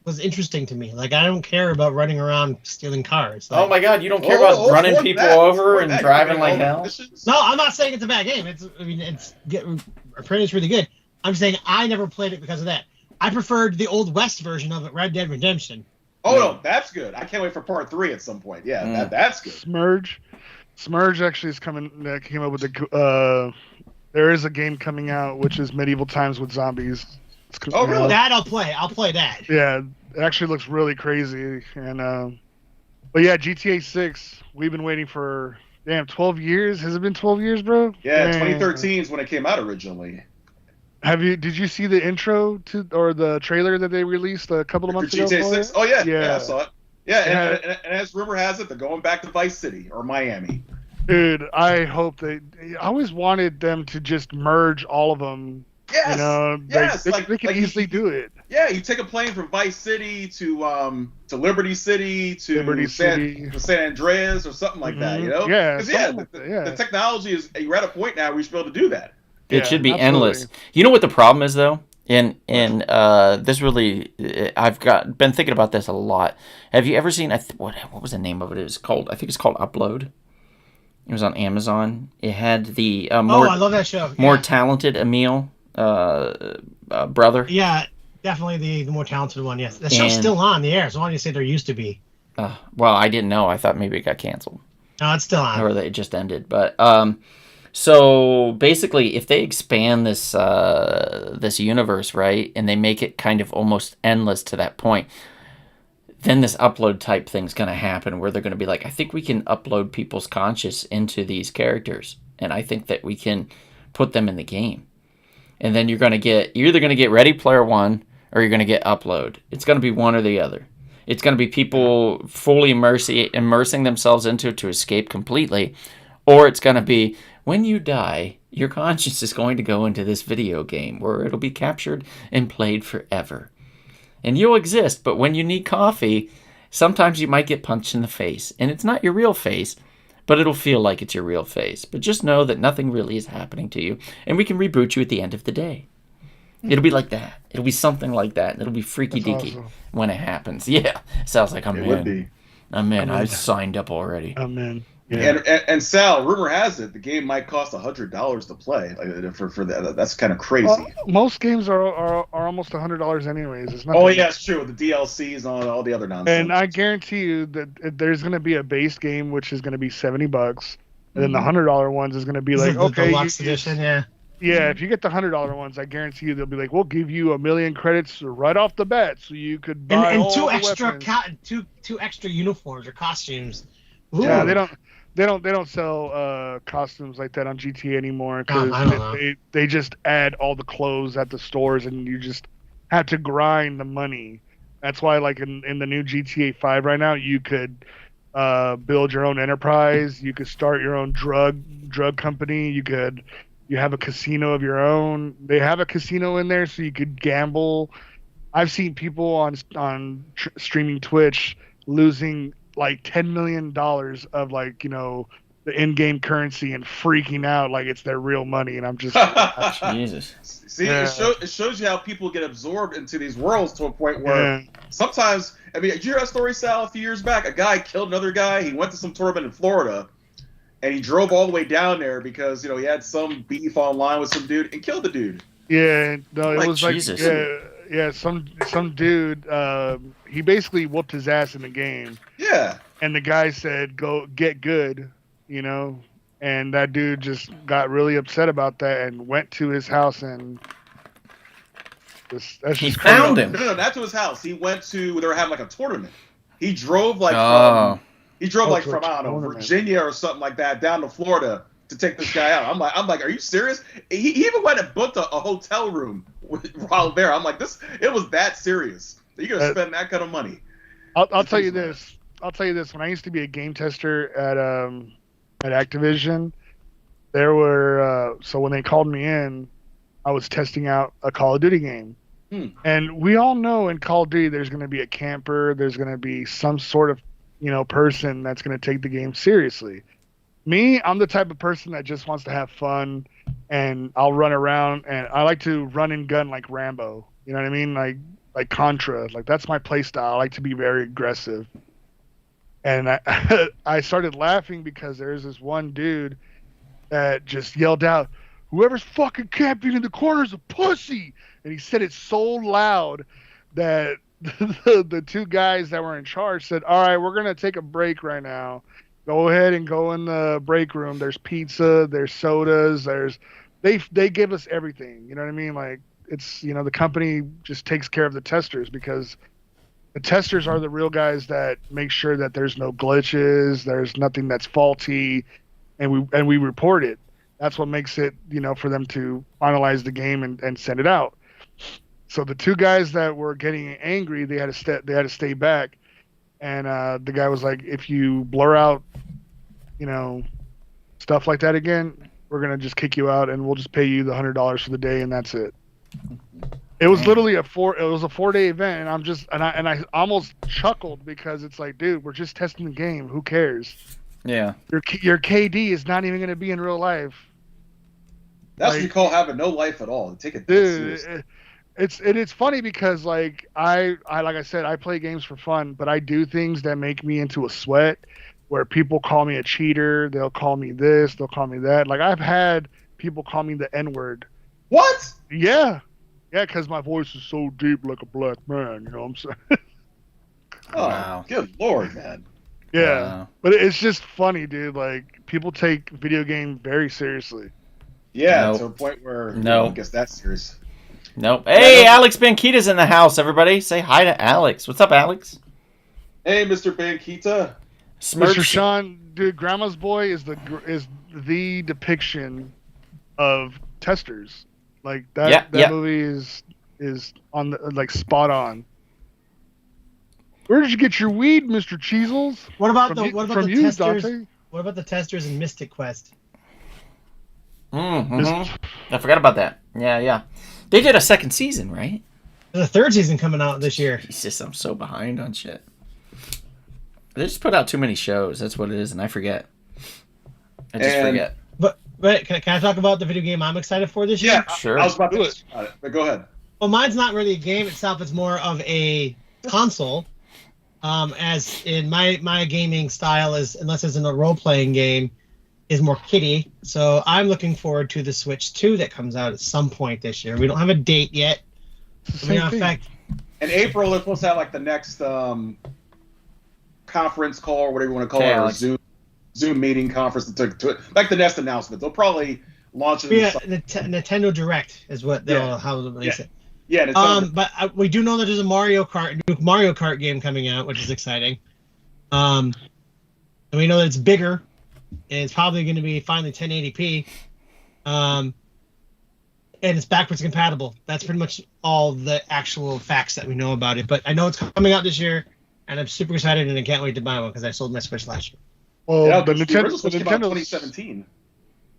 was interesting to me. Like, I don't care about running around stealing cars. Like, oh my God, you don't care about running people over and driving like hell? No, I'm not saying it's a bad game. It's really good. I'm saying I never played it because of that. I preferred the Old West version of it, Red Dead Redemption. Oh no, that's good. I can't wait for part 3 at some point. Yeah, that's good. Smurge actually is coming. Came up with there is a game coming out which is medieval times with zombies. Oh really? That I'll play. I'll play that. Yeah, it actually looks really crazy. And but yeah, GTA 6. We've been waiting for 12 years. Has it been 12 years, bro? Yeah, 2013 is when it came out originally. Did you see the intro to or the trailer that they released a couple of months ago? GTA 6? Oh yeah, I saw it. Yeah, and as rumor has it, they're going back to Vice City or Miami. Dude, I hope I always wanted them to just merge all of them. Yes. They can easily do it. Yeah, you take a plane from Vice City to Liberty City to San Andreas or something like that. You know? Yeah. The technology is. You're at a point now where you should be able to do that. It should be endless. You know what the problem is, though? And this really, I've been thinking about this a lot. Have you ever seen, what was the name of it? I think it's called Upload. It was on Amazon. It had the I love that show. More talented Emil brother. Yeah, definitely the more talented one, yes. The show's still on the air, so why don't you say there used to be? Well, I didn't know. I thought maybe it got canceled. No, it's still on. Or it just ended. But so basically, if they expand this universe, right, and they make it kind of almost endless to that point, then this upload type thing's going to happen where they're going to be like, I think we can upload people's conscious into these characters, and I think that we can put them in the game. And then you're either going to get Ready Player One or you're going to get Upload. It's going to be one or the other. It's going to be people fully immersing themselves into it to escape completely, or it's going to be, when you die, your conscience is going to go into this video game where it'll be captured and played forever. And you'll exist, but when you need coffee, sometimes you might get punched in the face. And it's not your real face, but it'll feel like it's your real face. But just know that nothing really is happening to you, and we can reboot you at the end of the day. It'll be like that. It'll be something like that. It'll be freaky-deaky when it happens. Yeah, sounds like I'm in. I'm in. I signed up already. I'm in. Yeah. And Sal, rumor has it the game might cost $100 to play. Like, for that, that's kind of crazy. Most games are almost $100 anyways. It's not. Oh yeah, it's true. The DLCs and all the other nonsense. And I guarantee you that there's going to be a base game which is going to be $70, and then the $100 ones is going to be like, okay, deluxe edition, yeah. Yeah, if you get the $100 ones, I guarantee you they'll be like, we'll give you 1,000,000 credits right off the bat, so you could buy and all two the extra weapons. two extra uniforms or costumes. Ooh. Yeah, they don't sell costumes like that on GTA anymore because I don't know. they just add all the clothes at the stores and you just have to grind the money. That's why, like in the new GTA 5 right now, you could build your own enterprise. You could start your own drug company. You have a casino of your own. They have a casino in there, so you could gamble. I've seen people on streaming Twitch losing like $10 million of like, you know, the in-game currency and freaking out like it's their real money. And I'm just Jesus. See, Yeah. it shows you how people get absorbed into these worlds to a point where yeah. sometimes, I mean, did you hear that story, Sal, a few years back? A guy killed another guy. He went to some tournament in Florida, and he drove all the way down there because, you know, he had some beef online with some dude and killed the dude. Yeah, no, it Like was Jesus. like yeah, some dude. He basically whooped his ass in the game, Yeah. and the guy said, "Go get good," you know, and that dude just got really upset about that and went to his house and that's He just found crazy. him. No, not to his house. He went to, they were having like a tournament. He drove like Oh. he drove Oh, like to a from, I don't know, tournament. Virginia or something like that down to Florida to take this guy out. I'm like, are you serious? He even went and booked a hotel room while there. I'm like, it was that serious. You're gonna spend that kind of money. I'll tell you this. When I used to be a game tester at Activision, there were so when they called me in, I was testing out a Call of Duty game. And we all know in Call of Duty there's going to be a camper, there's going to be some sort of, you know, person that's going to take the game seriously. Me, I'm the type of person that just wants to have fun, and I'll run around, and I like to run and gun like Rambo. You know what I mean? Like Contra. Like that's my play style. I like to be very aggressive. And I started laughing because there's this one dude that just yelled out, "Whoever's fucking camping in the corner is a pussy!" And he said it so loud that the two guys that were in charge said, "All right, we're gonna take a break right now. Go ahead and go in the break room. There's pizza, there's sodas, they give us everything." You know what I mean? Like it's, you know, the company just takes care of the testers because the testers are the real guys that make sure that there's no glitches, there's nothing that's faulty, and we report it. That's what makes it, you know, for them to finalize the game and send it out. So the two guys that were getting angry, they had to stay back, and the guy was like, "If you blur out, you know, stuff like that again, we're gonna just kick you out, and we'll just pay you the $100 for the day, and that's it." It was literally a 4-day event, and I almost chuckled because it's like, dude, we're just testing the game. Who cares? Yeah. Your KD is not even going to be in real life. That's Like- what you call having no life at all. Take it that Dude, seriously. it's funny because like I like I said, I play games for fun, but I do things that make me into a sweat where people call me a cheater, they'll call me this, they'll call me that. Like I've had people call me the N-word. What? Yeah, because my voice is so deep like a black man, you know what I'm saying? Oh, Wow. good lord, man. Yeah, Wow. but it's just funny, dude. Like people take video game very seriously. Yeah, Nope. to a point where No. I guess that's serious. Nope. Hey, Alex Banquita's in the house, everybody. Say hi to Alex. What's up, Alex? Hey, Mr. Banquita. Mr. Sean, dude, Grandma's Boy is the depiction of testers. Like that Yeah. movie is on the, like spot on. Where did you get your weed, Mr. Cheezels? What about From the you, testers? Dante? What about the testers in Mystic Quest? Mm-hmm. I forgot about that. Yeah. They did a second season, right? There's a third season coming out this year. Jesus, I'm so behind on shit. They just put out too many shows. That's what it is, and I forget. I just And- forget. But can I talk about the video game I'm excited for this year? Yeah, Sure. I was about to Do it. ask about it, but go ahead. Well, mine's not really a game itself. It's more of a console. As in my gaming style is, unless it's in a role-playing game, is more kiddie. So I'm looking forward to the Switch 2 that comes out at some point this year. We don't have a date yet. It's the I mean, same in thing. fact, In April, they're supposed to have like the next conference call or whatever you want to call Okay, it, or Alex. Zoom meeting conference to like the next announcement. They'll probably launch it. yeah, Nintendo Direct is what they'll how they'll release it. Yeah, Nintendo, But we do know that there's a Mario Kart game coming out, which is exciting. And we know that it's bigger and it's probably going to be finally 1080p. And it's backwards compatible. That's pretty much all the actual facts that we know about it. But I know it's coming out this year, and I'm super excited, and I can't wait to buy one because I sold my Switch last year. Well, Yeah, the original Nintendo, Switch came out in 2017.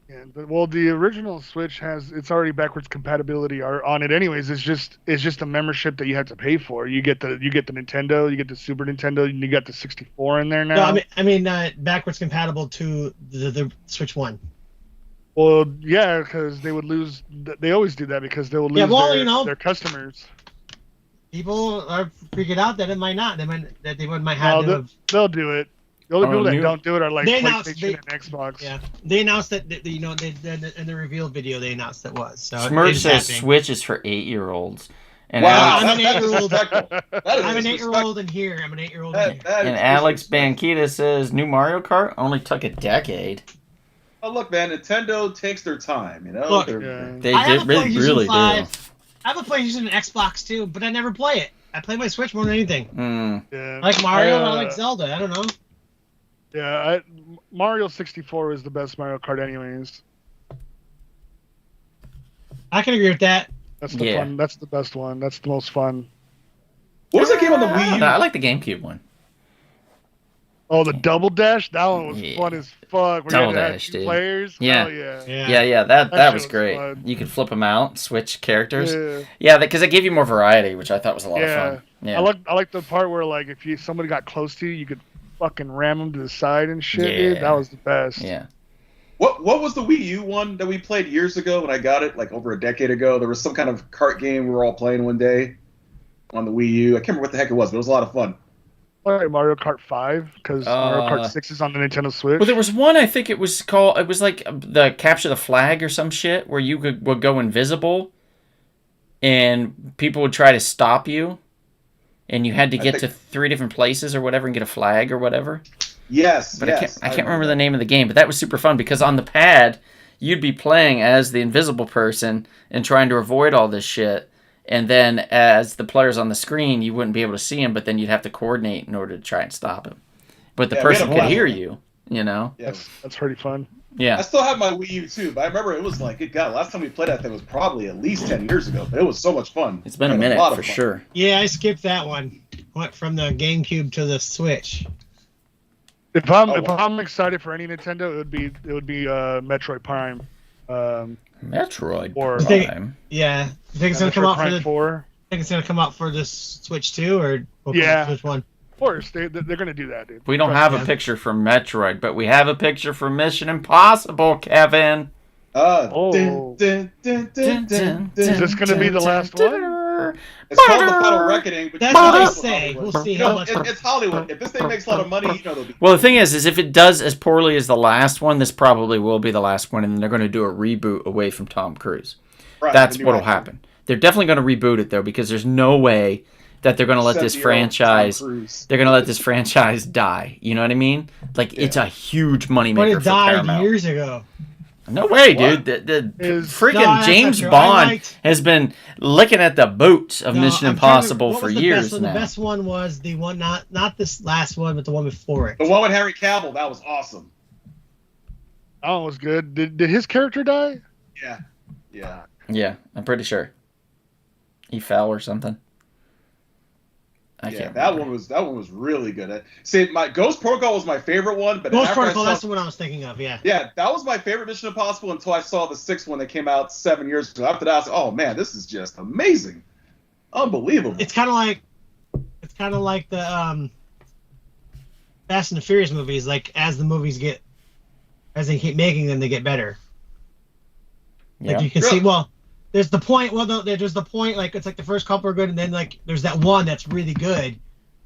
Yeah, the original Switch it's already backwards compatibility on it anyways. It's just a membership that you have to pay for. You get the Nintendo, you get the Super Nintendo, and you got the 64 in there now. No, I mean backwards compatible to the Switch One. Well, yeah, because they would lose. They always do that because they will lose their customers. People are freaking out that it might not. They might have. No, they'll do it. The only people that don't do it are like they PlayStation and Xbox. Yeah, they announced that they in the reveal video they announced it was. So Smirch says Switch is for 8-year-olds. And Wow, I'm an that is 8-year-old. disrespectful. That is I'm an disrespectful. 8-year-old in here. I'm an 8-year-old in here. That is And Alex disrespectful. Banquita says new Mario Kart only took a decade. Oh, look, man, Nintendo takes their time, you know? Look, Yeah. They I have did a really, PlayStation really 5. I have a PlayStation and Xbox too, but I never play it. I play my Switch more than anything. do. Mm. Yeah. I like Mario and I like Zelda. I don't know. Yeah, Mario 64 is the best Mario Kart, anyways. I can agree with that. That's the Yeah. fun. That's the best one. That's the most fun. What was that game on the Wii U? No, I like the GameCube one. Oh, the Double Dash. That one was Yeah. fun as fuck. Where Double you had to have Dash, two dude. players. Yeah. Oh, yeah. Yeah, that That was shit was great. fun. You could flip them out, switch characters. Yeah. Yeah, because it gave you more variety, which I thought was a lot of Yeah. fun. Yeah. I like the part where like if somebody got close to you, you could fucking ram them to the side and shit. Dude. Yeah. That was the best. Yeah. What was the Wii U one that we played years ago when I got it, like over a decade ago? There was some kind of kart game we were all playing one day on the Wii U. I can't remember what the heck it was, but it was a lot of fun. Like Mario Kart 5 because Mario Kart 6 is on the Nintendo Switch. Well, there was one, I think it was called, it was like the Capture the Flag or some shit, where you would go invisible and people would try to stop you and you had to get to 3 different places or whatever and get a flag or whatever. Yes, But yes. I can't remember the name of the game, but that was super fun because on the pad, you'd be playing as the invisible person and trying to avoid all this shit. And then as the players on the screen, you wouldn't be able to see him, but then you'd have to coordinate in order to try and stop him. But the Yeah, we had person a could blast. hear you, you know? Yeah. That's pretty fun. I Yeah. still have my Wii U too, but I remember it was like, good God, last time we played that thing was probably at least 10 years ago, but it was so much fun. It's been a We had minute lot of for fun. sure. Yeah, I skipped that one. Went from the GameCube to the Switch. If I'm Oh, if wow. I'm excited for any Nintendo, it would be Metroid Prime. Metroid Or- Prime. Yeah, you think it's gonna Metroid come out Prime for the? 4. Think it's gonna come out for the Switch too, or Yeah. Switch One? Of course, they're gonna do that, dude. We don't Trust have me. a picture for Metroid, but we have a picture for Mission Impossible, Kevin. Oh. Dun, dun, dun, dun, dun, Is this gonna be the last one? It's called the Final Reckoning. But That's you know what they it's say. Hollywood. We'll see You how know, much. it's Hollywood. If this thing makes a lot of money, you know they'll be. Well, the thing is if it does as poorly as the last one, this probably will be the last one, and then they're going to do a reboot away from Tom Cruise. Right, That's the new what'll actor. happen. They're definitely going to reboot it though, because there's no way that they're going to let this 70-year-old franchise. Tom Cruise. They're going to let this franchise die. You know what I mean? Like it's a huge But moneymaker it for died Paramount. years ago. No way, What? dude. The Is- freaking No, that's James not true. I Bond liked- has been licking at the boots of No, Mission I'm trying to- Impossible what for was the years best one? now. The best one was the one, not this last one, but the one before it. The one with Henry Cavill, that was awesome. That one was good. Did his character die? Yeah, yeah. Yeah, I'm pretty sure. He fell or something. I Yeah, can't. that remember. one was really good. See, my Ghost Protocol was my favorite one, but Ghost after I Protocol, saw- that's the one I was thinking of. Yeah. yeah, that was my favorite Mission Impossible until I saw the 6th one that came out 7 years ago. After that, I was like, oh man, this is just amazing, unbelievable. It's kind of like the Fast and the Furious movies. Like as the movies as they keep making them, they get better. Yeah. Like you can Really? see. Well, there's the point. Well, no, there's the point. Like it's like the first couple are good, and then like there's that one that's really good,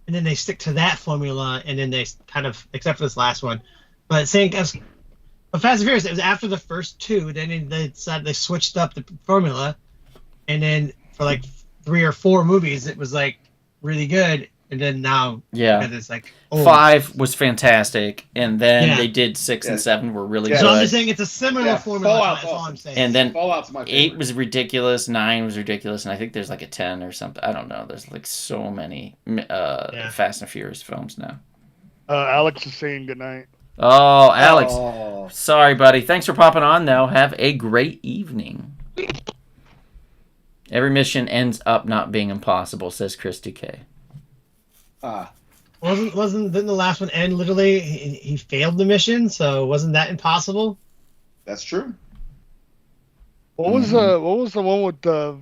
and then they stick to that formula, and then they kind of, except for this last one, but saying as. But Fast and Furious, it was after the first two. Then they decided they switched up the formula, and then for like 3 or 4 movies, it was like really good, and then now Yeah. it's like old. 5 was fantastic, and then Yeah. they did 6 and Yeah. 7 were really Yeah. So I'm good. just saying it's a similar Yeah, formula. Fallout's That's all awesome. I'm saying. And then Fallout's my 8 favorite. was ridiculous, 9 was ridiculous, and I think there's like a 10 or something. I don't know. There's like so many Fast and Furious films now. Alex is saying goodnight. Oh, Alex. Oh. Sorry, buddy. Thanks for popping on, though. Have a great evening. Every mission ends up not being impossible, says Chris DK. Didn't the last one end literally? He failed the mission, so wasn't that impossible? That's true. What was the one with the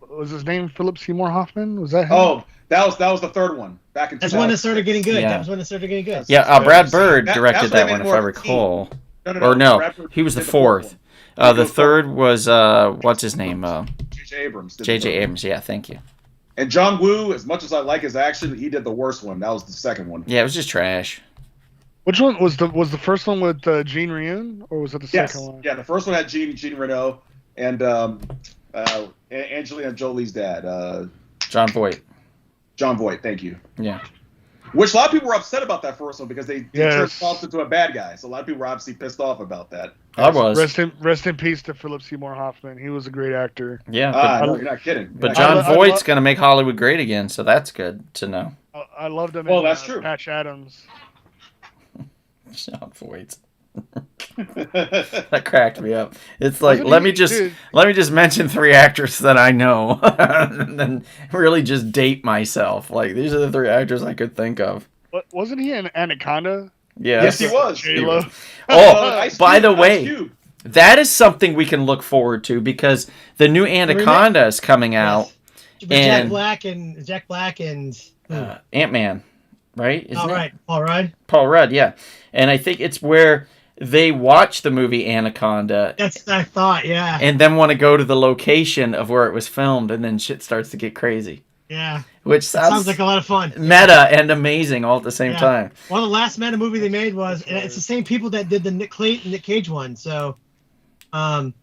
was his name Philip Seymour Hoffman? Was that him? Oh, that was the third one back in. That's when it started getting good. Yeah. That was when it started getting good. Yeah, Brad Bird That- directed that's what I that meant one, if more I of a recall. No, Or no, Brad Bird he was the did fourth. one. The third was, what's his name? J.J. Abrams. did the J.J. third one. Abrams, yeah, thank you. And John Woo, as much as I like his action, he did the worst one. That was the second one. Yeah, it was just trash. Which one was the first one with Gene Ryu, or was it the Yes. second one? Yeah, the first one had Jean Reno and Angelina Jolie's dad, John Voight. John Voight. Thank you. Yeah. Which a lot of people were upset about that first one because they Yes. turned Faust into a bad guy. So a lot of people were obviously pissed off about that. I was. Rest in peace to Philip Seymour Hoffman. He was a great actor. Yeah, No, you're not kidding. but You're not John I Voight's going to make Hollywood great again, so that's good to know. I loved him. Well, in, that's true. Patch Adams. John Voight's. kidding. That cracked me up. It's like, Wasn't let he- me just dude, mention 3 actors that I know, and then really just date myself. Like, these are the 3 actors I could think of. wasn't he in Anaconda? Yeah. Yes, he was. J-Lo. Oh, Ice by Cube, the Ice way, Cube. that is something we can look forward to because the new Anaconda is coming out. Yes. With And- Jack Black and Ant-Man, right? Isn't all it? right, all right. Paul Rudd, yeah. And I think it's where they watch the movie Anaconda That's I thought, yeah, and then want to go to the location of where it was filmed, and then shit starts to get crazy. yeah. Which Sounds like a lot of fun. meta and amazing all at the same Yeah. time. One of the last meta movie they made was, and it's the same people that did the Nick Cage one. So, Willy's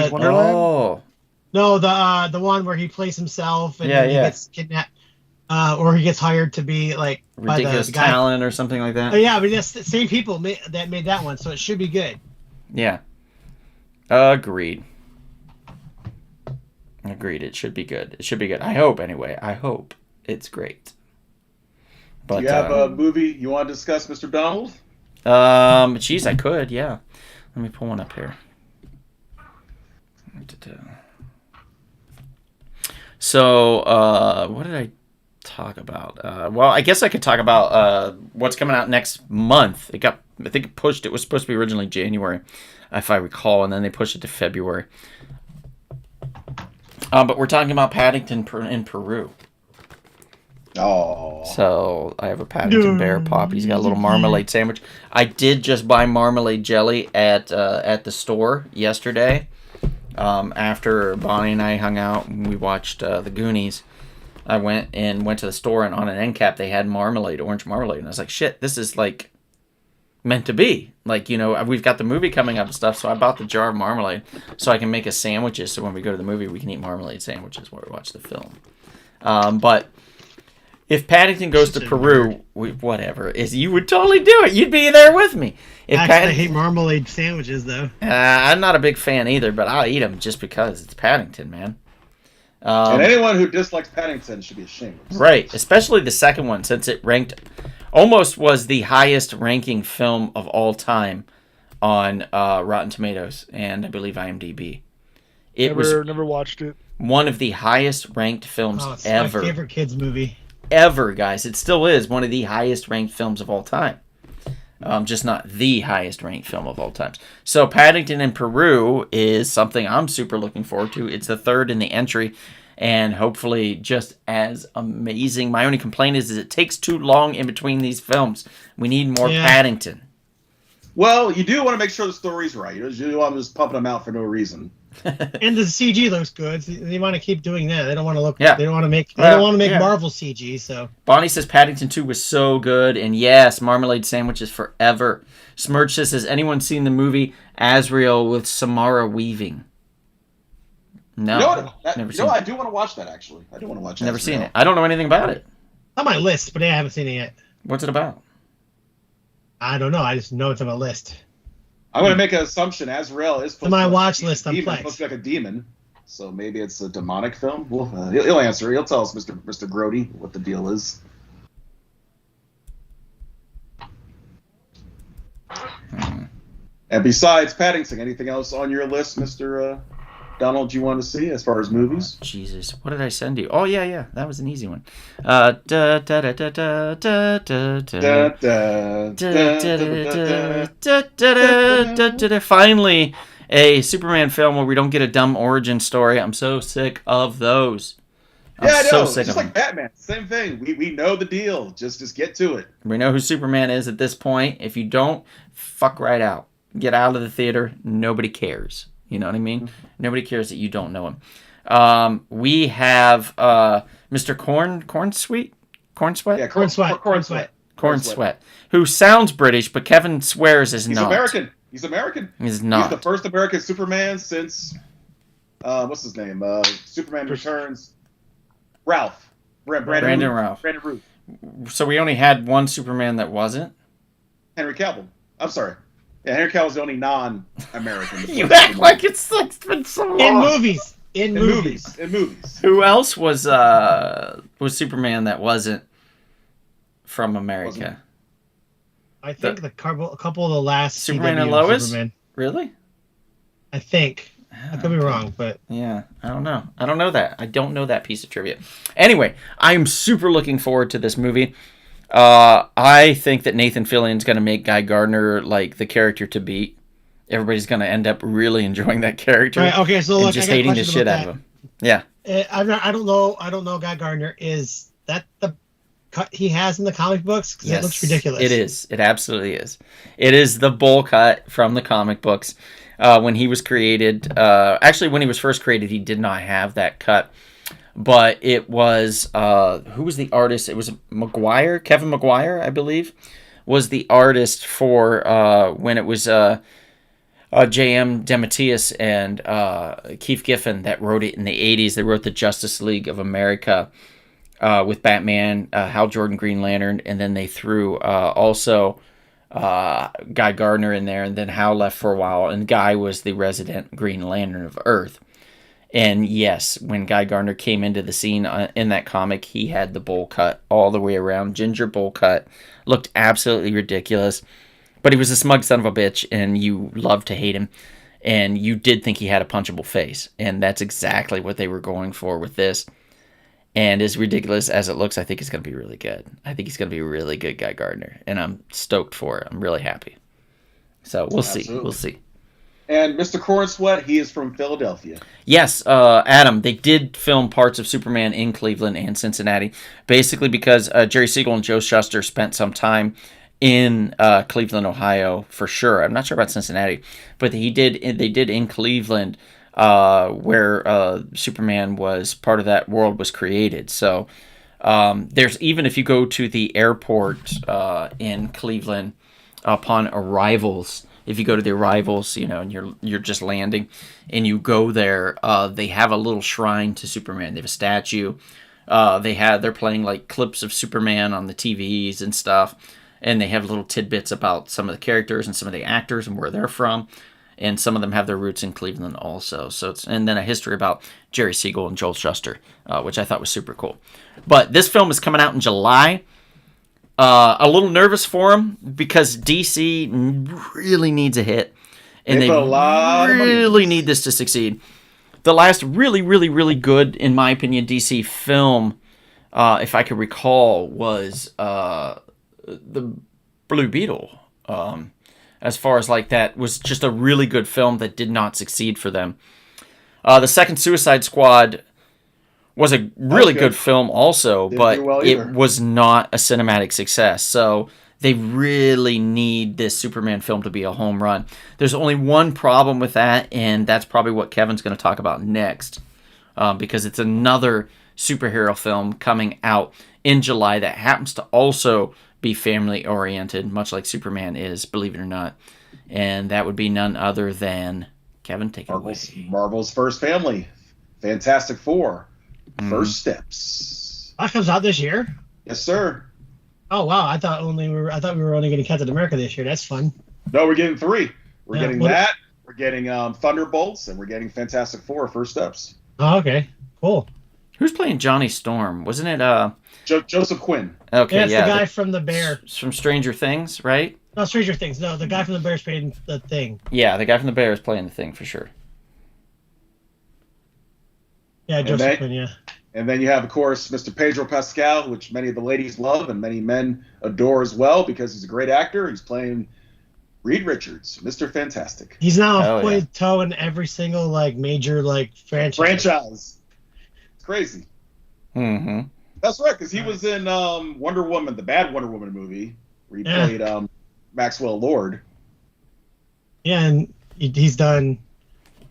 Uh, Wonderland. Oh, no, the one where he plays himself and Yeah, he yeah. gets kidnapped, or he gets hired to be like by ridiculous the guy. talent or something like that. Oh yeah, but that's the same people that made that one, so it should be good. Yeah. Agreed. Agreed. It should be good. It should be good. I hope, anyway. I hope it's great. But, Do you have a movie you want to discuss, Mr. Donald? geez, I could, yeah. Let me pull one up here. So, what did I talk about? Well, I guess I could talk about what's coming out next month. I think it pushed. It was supposed to be originally January, if I recall, and then they pushed it to February. But we're talking about Paddington in Peru. Oh. So I have a Paddington Bear Pop. He's got a little marmalade sandwich. I did just buy marmalade jelly at the store yesterday. After Bonnie and I hung out and we watched The Goonies, I went to the store, and on an end cap they had marmalade, orange marmalade, and I was like, shit, this is like meant to be. Like, you know, we've got the movie coming up and stuff, so I bought the jar of marmalade so I can make us sandwiches, so when we go to the movie we can eat marmalade sandwiches while we watch the film. But if Paddington goes to Peru, you would totally do it. You'd be there with me. If Actually, I hate marmalade sandwiches though. I'm not a big fan either, but I'll eat them just because it's Paddington, man. And anyone who dislikes Paddington should be ashamed. Right, especially the second one, since it almost was the highest ranking film of all time on Rotten Tomatoes and I believe IMDb. It was Never watched it. one of the highest ranked films Oh, it's ever. my favorite kids movie. Ever, guys. It still is one of the highest ranked films of all time. Just not the highest ranked film of all time. So Paddington in Peru is something I'm super looking forward to. It's the third in the entry and hopefully just as amazing. My only complaint is it takes too long in between these films. We need more Paddington. Well, you do want to make sure the story's right. You don't want to just pumping them out for no reason. And the CG looks good. They want to keep doing that. They don't want to look. Yeah. They don't want to make. They don't want to make Yeah. Marvel CG. So Bonnie says Paddington 2 was so good, and yes, marmalade sandwiches forever. Smirch says, has anyone seen the movie Azrael with Samara Weaving? No, never seen I it. do want to watch that, actually. I do want to watch that. Never seen it. I don't know anything about it. on my list, but I haven't seen it yet. What's it about? I don't know. I just know it's on my list. I'm going to make an assumption. Azrael is supposed my to be watch list on demon, Plex. supposed to be like a demon. So maybe it's a demonic film. Well, he'll answer. He'll tell us, Mr. Grody, what the deal is. And besides Paddington, anything else on your list, Mr. Donald, you want to see as far as movies? Jesus, what did I send you? Oh yeah, that was an easy one. Da da da da da da da da. Da, da, da, da, da. Finally, a Superman film where we don't get a dumb origin story. I'm so sick of those. I'm Yeah, I know. so sick Just of like them. Batman, same thing. We know the deal. Just get to it. We know who Superman is at this point. If you don't, fuck right out. Get out of the theater. Nobody cares. You know what I mean? Nobody cares that you don't know him. We have Mr. Corn Sweet? Corn Sweat? Yeah, Corn Sweat. Corn Sweat. Corn Sweat. Who sounds British, but Kevin swears is He's not. American. He's American. He's not. He's the first American Superman since what's his name? Superman Returns. Ralph. Brandon Routh. Brandon Root. So we only had one Superman that wasn't? Henry Cavill. I'm sorry. Yeah, Henry Cavill's the only non-American. You act like it's been so long. In movies. In in movies. movies. In movies. Who else was Superman that wasn't from America? I think a couple of the last Superman and CW Lois? Superman. Really? I think. I could be wrong, but Yeah, I don't know. I don't know that. I don't know that piece of trivia. Anyway, I am super looking forward to this movie. I think that Nathan Fillion's going to make Guy Gardner like the character to beat. Everybody's going to end up really enjoying that character right, okay. So and look, just I got a hating the question shit about out of him. Yeah. that. I don't know. I don't know. Guy Gardner, is that the cut he has in the comic books? Because Yes, it looks ridiculous. It is. It absolutely is. It is the bowl cut from the comic books. When he was created, actually, when he was first created, he did not have that cut. But it was, who was the artist? It was Maguire, Kevin Maguire, I believe, was the artist for when it was J.M. DeMatteis and Keith Giffen that wrote it in the 80s. They wrote the Justice League of America with Batman, Hal Jordan, Green Lantern, and then they threw also Guy Gardner in there, and then Hal left for a while, and Guy was the resident Green Lantern of Earth. And yes, when Guy Gardner came into the scene in that comic, he had the bowl cut all the way around, ginger bowl cut, looked absolutely ridiculous, but he was a smug son of a bitch, and you loved to hate him, and you did think he had a punchable face, and that's exactly what they were going for with this. And as ridiculous as it looks, I think it's going to be really good. I think he's going to be a really good Guy Gardner, and I'm stoked for it. I'm really happy. So we'll see. Absolutely. We'll see. And Mr. Corn Sweat, he is from Philadelphia. Yes, Adam, they did film parts of Superman in Cleveland and Cincinnati, basically because Jerry Siegel and Joe Shuster spent some time in Cleveland, Ohio, for sure. I'm not sure about Cincinnati, but they did in Cleveland, where Superman was part of that world was created. So there's, even if you go to the airport in Cleveland upon arrivals, if you go to the arrivals, and you're just landing, and you go there, they have a little shrine to Superman. They have a statue. They're playing like clips of Superman on the TVs and stuff, and they have little tidbits about some of the characters and some of the actors and where they're from, and some of them have their roots in Cleveland also. So and then a history about Jerry Siegel and Joel Shuster, which I thought was super cool. But this film is coming out in July. A little nervous for him because DC really needs a hit, and they put a lot of money into really this. need this to succeed. The last really, really, really good, in my opinion, DC film, if I could recall, was the Blue Beetle. As far as like that, was just a really good film that did not succeed for them. The second Suicide Squad was a really good film also, Didn't but do well it either. was not a cinematic success. So they really need this Superman film to be a home run. There's only one problem with that, and that's probably what Kevin's going to talk about next, because it's another superhero film coming out in July that happens to also be family-oriented, much like Superman is, believe it or not. And that would be none other than... Kevin, take it away. Marvel's first family, Fantastic Four. Mm-hmm. First Steps. That comes out this year. Yes, sir. Oh wow! I thought we were only getting Captain America this year. That's fun. No, we're getting three. We're Yeah, getting what- that. We're getting Thunderbolts, and we're getting Fantastic Four. First Steps. Oh, okay, cool. Who's playing Johnny Storm? Wasn't it... Joseph Quinn. Okay, Yeah, it's yeah. the guy from the Bear. From Stranger Things, right? No, Stranger Things. No, the guy from the Bears played the Thing. Yeah, the guy from the Bears playing the Thing for sure. Yeah, And Joseph they- Quinn, yeah. And then you have, of course, Mr. Pedro Pascal, which many of the ladies love and many men adore as well because he's a great actor. He's playing Reed Richards, Mr. Fantastic. He's now Hell played toe in every single major franchise. It's crazy. Mm-hmm. That's right, because he was in Wonder Woman, the bad Wonder Woman movie, where he played Maxwell Lord. Yeah, and he's done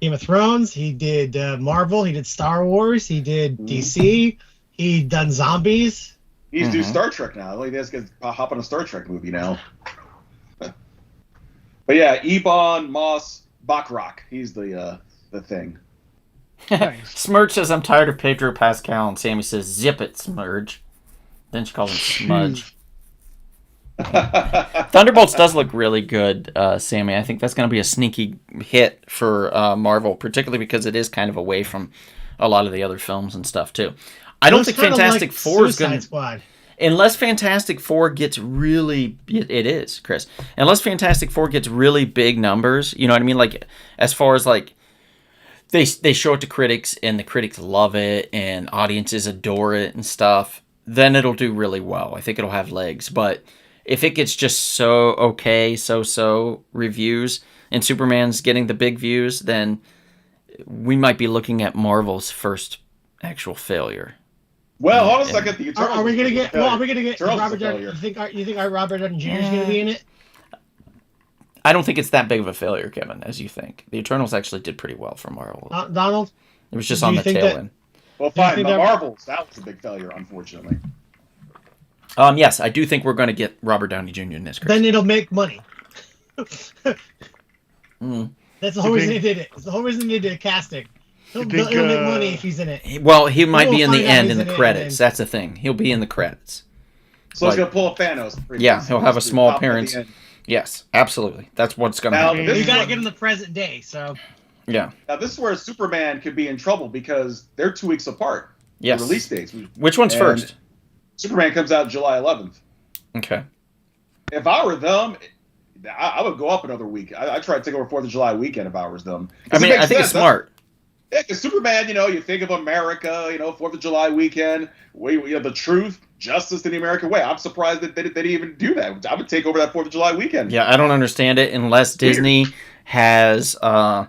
Game of Thrones. He did Marvel. He did Star Wars. He did DC. He done zombies. He's do Star Trek now. He has to hop on a Star Trek movie now. But yeah, Ebon Moss Bachrach. He's the thing. Nice. Smurge says, I'm tired of Pedro Pascal, and Sammy says, zip it, Smurge. Then she calls him Smudge. Thunderbolts does look really good, Sammy. I think that's going to be a sneaky hit for Marvel, particularly because it is kind of away from a lot of the other films and stuff, too. I don't think Fantastic Four is going to... Squad. Unless Fantastic Four gets really... It is, Chris. Unless Fantastic Four gets really big numbers, you know what I mean? Like, as far as, like, they show it to critics, and the critics love it, and audiences adore it and stuff, then it'll do really well. I think it'll have legs. But if it gets just so reviews, and Superman's getting the big views, then we might be looking at Marvel's first actual failure. Well, hold on a second. The Are we gonna get? Well, are we gonna get Eternals Robert is a Downey? failure. You think Robert Downey Jr. is gonna be in it? I don't think it's that big of a failure, Kevin, as you think. The Eternals actually did pretty well for Marvel. Donald? It was just do on you the think tail that- end. Well, Do you fine. think The that- Marvels, that was a big failure, unfortunately. Yes, I do think we're going to get Robert Downey Jr. in this, Chris. Then it'll make money. Mm. That's the whole You reason think- they did it. It's the whole reason they did a casting. It'll think, make money if he's in it. Well, he might be We'll in the find out end who's in in the it, credits. and then- That's the thing. He'll be in the credits. So Like- it's going to pull a Thanos. pretty Yeah, much. he'll have a Just small pop at the appearance. end. Yes, absolutely. That's what's going to Now, happen. this You is gotta what- get him the present day. So Yeah. Now, this is where Superman could be in trouble because they're 2 weeks apart. the Yes. Release dates. Which one's And- first? Superman comes out July 11th. Okay. If I were them, I would go up another week. I try to take over 4th of July weekend if I was them. 'Cause I it mean, makes I think it's sense. smart. Yeah, because Superman, you think of America, 4th of July weekend, the truth, justice in the American way. I'm surprised that they didn't even do that. I would take over that 4th of July weekend. Yeah, I don't understand it unless Weird. Disney has a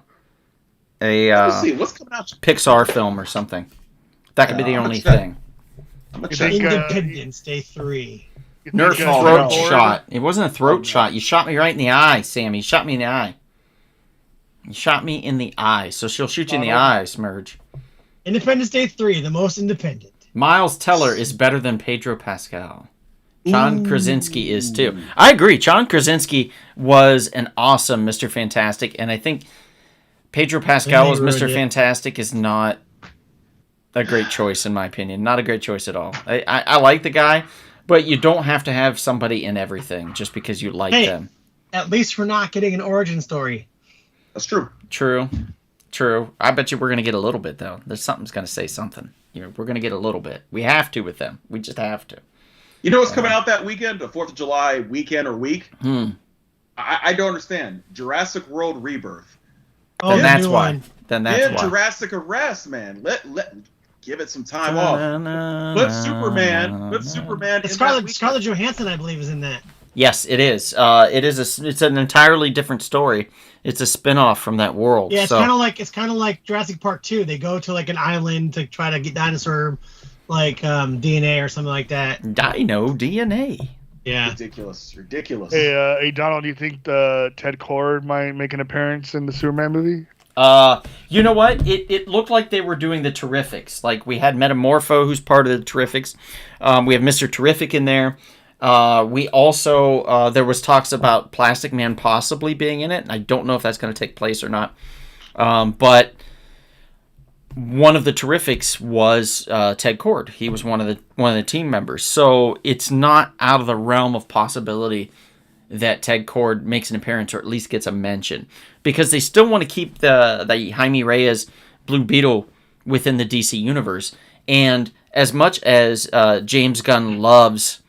Let's see, what's coming out? Pixar film or something. That could be the Yeah, only I'm gonna check. thing. I'm gonna You check. think, Independence Day 3. You Nerf think, throat Thor- shot. It wasn't a throat Oh, no. shot. You shot me right in the eye, Sammy. You shot me in the eye. You shot me in the eye. So she'll shoot you in the eye, Smurge. Independence Day 3, the most independent. Miles Teller is better than Pedro Pascal. John Krasinski is too. I agree. John Krasinski was an awesome Mr. Fantastic, and I think Pedro Pascal They as ruined Mr. it. Fantastic is not a great choice in my opinion. Not a great choice at all. I like the guy, but you don't have to have somebody in everything just because you like Hey. them. At least we're not getting an origin story. That's true. True. I bet you we're going to get a little bit, though. There's something's going to say something. We're going to get a little bit. We have to with them. We just have to. You know what's coming out that weekend, the 4th of July weekend or week? I don't understand. Jurassic World Rebirth. Oh, Then the that's new why. one. Then that's Give why. Jurassic a rest, man. Let give it some time off. Put Superman in It's that Scarlett weekend. Johansson, I believe, is in that. Yes, it is. It's an entirely different story. It's a spin-off from that world. Yeah, it's so, kind of like Jurassic Park 2. They go to like an island to try to get dinosaur DNA or something like that. Dino DNA. Yeah. Ridiculous. Hey, Donald, do you think Ted Cord might make an appearance in the Superman movie? You know what? It looked like they were doing the Terrifics. Like we had Metamorpho, who's part of the Terrifics. We have Mr. Terrific in there. We also there was talks about Plastic Man possibly being in it. I don't know if that's going to take place or not. But one of the Terrifics was Ted Cord. He was one of the team members. So it's not out of the realm of possibility that Ted Cord makes an appearance or at least gets a mention, because they still want to keep the Jaime Reyes Blue Beetle within the DC universe. And as much as James Gunn loves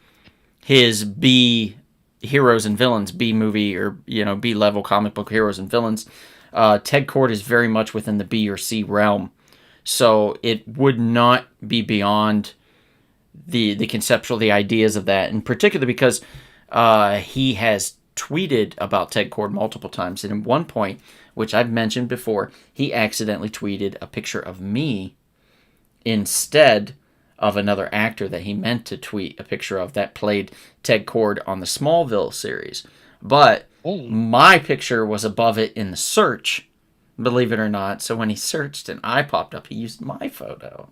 his B heroes and villains, B movie or B level comic book heroes and villains, Ted Kord is very much within the B or C realm. So it would not be beyond the conceptual, the ideas of that, in particular because he has tweeted about Ted Kord multiple times, and at one point, which I've mentioned before, he accidentally tweeted a picture of me instead of another actor that he meant to tweet a picture of that played Ted Kord on the Smallville series. But my picture was above it in the search, believe it or not. So when he searched and I popped up, he used my photo.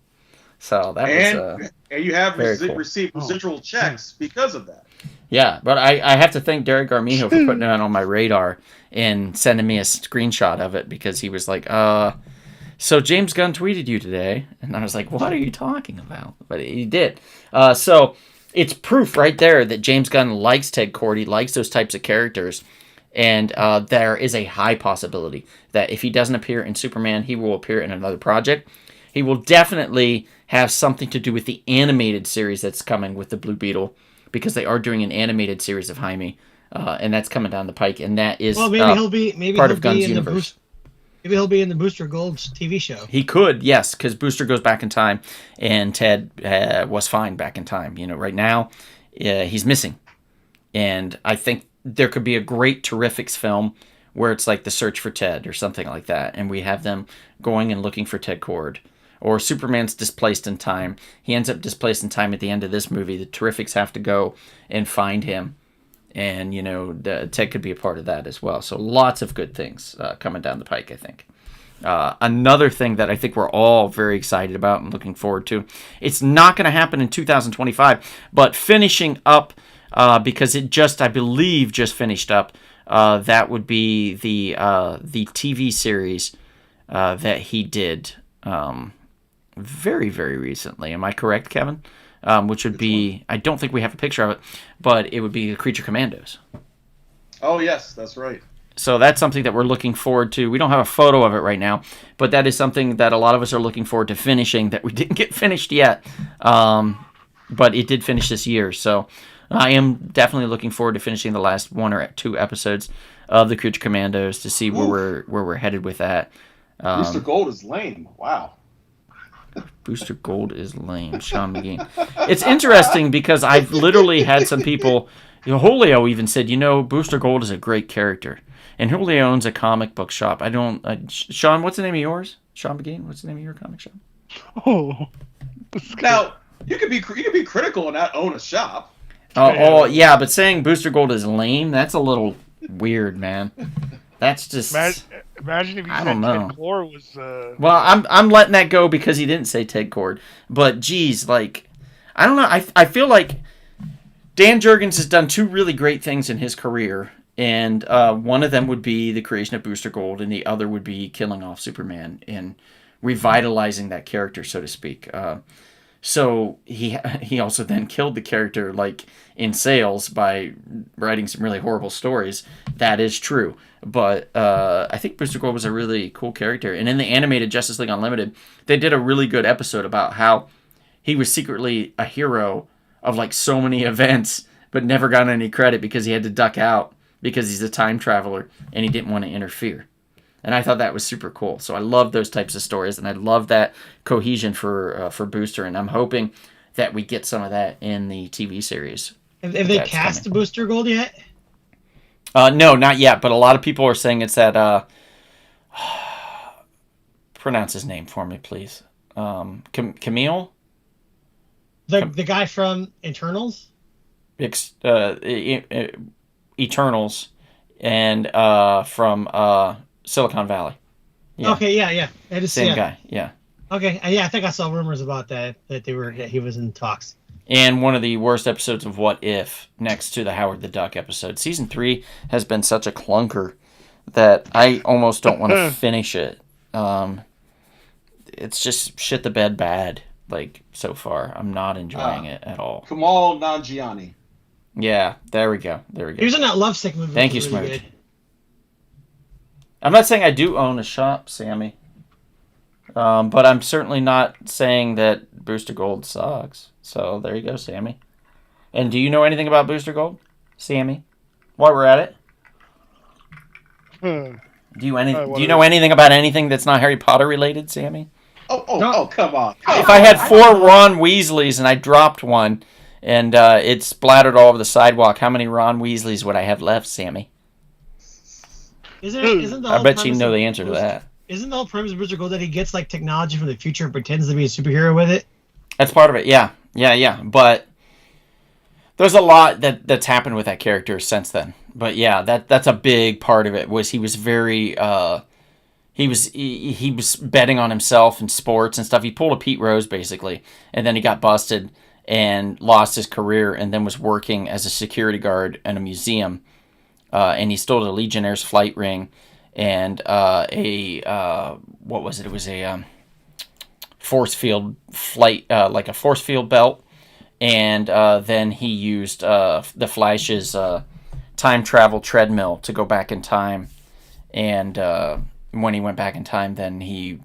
So that was and you have cool. received residual checks because of that. Yeah, but I have to thank Derek Garmijo for putting it on my radar and sending me a screenshot of it, because he was like, so James Gunn tweeted you today. And I was like, what are you talking about? But he did. So it's proof right there that James Gunn likes Ted Kord. He likes those types of characters. And there is a high possibility that if he doesn't appear in Superman, he will appear in another project. He will definitely have something to do with the animated series that's coming with the Blue Beetle, because they are doing an animated series of Jaime, and that's coming down the pike, and that is part of Gunn's universe. Maybe he'll be in the Booster Gold TV show. He could, yes, because Booster goes back in time, and Ted was fine back in time. Right now, he's missing, and I think there could be a great Terrifics film where it's like The Search for Ted or something like that, and we have them going and looking for Ted Kord. Or Superman's displaced in time. He ends up displaced in time at the end of this movie. The Terrifics have to go and find him. And, Ted could be a part of that as well. So lots of good things coming down the pike, I think. Another thing that I think we're all very excited about and looking forward to. It's not going to happen in 2025, but finishing up, because it I believe, just finished up, that would be the TV series that he did very, very recently. Am I correct, Kevin? Which would be, I don't think we have a picture of it, but it would be the Creature Commandos. Oh, yes, that's right. So that's something that we're looking forward to. We don't have a photo of it right now, but that is something that a lot of us are looking forward to finishing that we didn't get finished yet. But it did finish this year. So I am definitely looking forward to finishing the last 1 or 2 episodes of the Creature Commandos to see where we're headed with that. Booster Gold is lame. Wow. Booster Gold is lame. Sean McGee. It's interesting because I've literally had some people, Julio even said, Booster Gold is a great character. And Julio owns a comic book shop. Sean, what's the name of yours? Sean McGee, what's the name of your comic shop? Oh. Now, you can be critical and not own a shop. Yeah, but saying Booster Gold is lame, that's a little weird, man. That's just... Imagine if you said Ted Kord was... Well, I'm letting that go because he didn't say Ted Kord. But, geez, I don't know. I feel like Dan Jurgens has done 2 really great things in his career. And one of them would be the creation of Booster Gold, and the other would be killing off Superman and revitalizing that character, so to speak. So he also then killed the character, in sales, by writing some really horrible stories. That is true. But I think Booster Gold was a really cool character. And in the animated Justice League Unlimited, they did a really good episode about how he was secretly a hero of so many events, but never got any credit because he had to duck out because he's a time traveler and he didn't want to interfere. And I thought that was super cool. So I love those types of stories, and I love that cohesion for Booster. And I'm hoping that we get some of that in the TV series. Have they cast Booster Gold yet? No, not yet. But a lot of people are saying it's that. Pronounce his name for me, please. Camille. The guy from Eternals. Eternals, and from Silicon Valley. Yeah. Okay, yeah. Same guy, yeah. Okay, I think I saw rumors about that he was in talks. And one of the worst episodes of What If, next to the Howard the Duck episode. Season 3 has been such a clunker that I almost don't want to finish it. It's just shit the bed bad, so far. I'm not enjoying it at all. Kamal Nanjiani. Yeah, there we go. He was in that Lovesick movie. Thank you, Smooth. I'm not saying I do own a shop, Sammy. But I'm certainly not saying that Booster Gold sucks. So there you go, Sammy. And do you know anything about Booster Gold, Sammy? While we're at it, Huh. do you what do you know anything about anything that's not Harry Potter related, Sammy? Oh, come on. If I had 4 Ron Weasleys and I dropped one and it splattered all over the sidewalk, how many Ron Weasleys would I have left, Sammy? Isn't the I whole bet you premise know of- the answer to that. Isn't the whole premise of Wizard Gold that he gets like technology from the future and pretends to be a superhero with it? That's part of it, yeah. But there's a lot that's happened with that character since then. But yeah, that's a big part of it. Was he was very he was betting on himself in sports and stuff. He pulled a Pete Rose basically, and then he got busted and lost his career, and then was working as a security guard in a museum. And he stole a Legionnaire's flight ring and what was it? It was a force field flight, like a force field belt. And then he used the Flash's time travel treadmill to go back in time. And when he went back in time, then he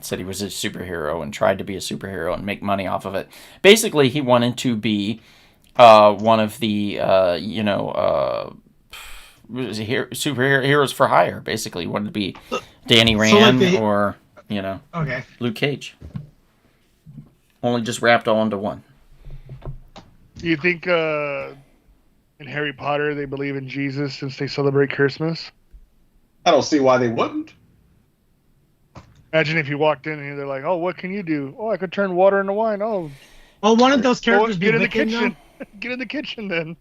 said he was a superhero and tried to be a superhero and make money off of it. Basically, he wanted to be one of the, superheroes for hire. Basically, he wanted to be Danny Rand or, Okay. Luke Cage. Only just wrapped all into one. Do you think in Harry Potter they believe in Jesus since they celebrate Christmas? I don't see why they wouldn't. Imagine if you walked in and they're like, "Oh, what can you do? Oh, I could turn water into wine. Oh, Well, one of those characters be get in the Wiccan, kitchen. though? Get in the kitchen then."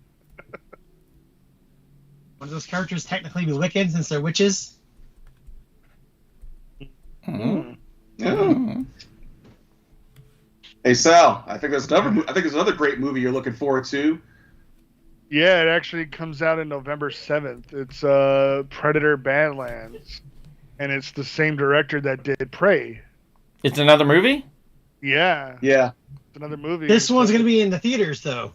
One of those characters technically be Wiccan since they're witches? Mm-hmm. Yeah. Hey Sal, I think there's another great movie you're looking forward to. Yeah, it actually comes out in November 7th. It's Predator Badlands, and it's the same director that did Prey. It's another movie? Yeah, Yeah, it's another movie. This one's going to be in the theaters, though.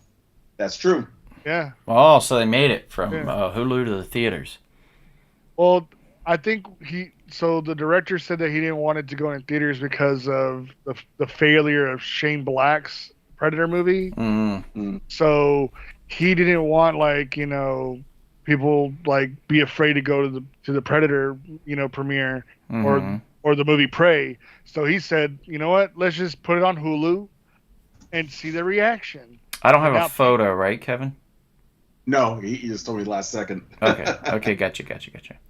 that's true. Yeah. Oh, so they made it from Yeah. Hulu to the theaters. Well, I think the director said that he didn't want it to go in theaters because of the failure of Shane Black's Predator movie. Mm-hmm. So he didn't want people be afraid to go to the Predator premiere Mm-hmm. or the movie Prey. So he said, you know what? Let's just put it on Hulu and see the reaction. I don't have a Now- photo, right, Kevin? No, he just told me last second. Okay, gotcha.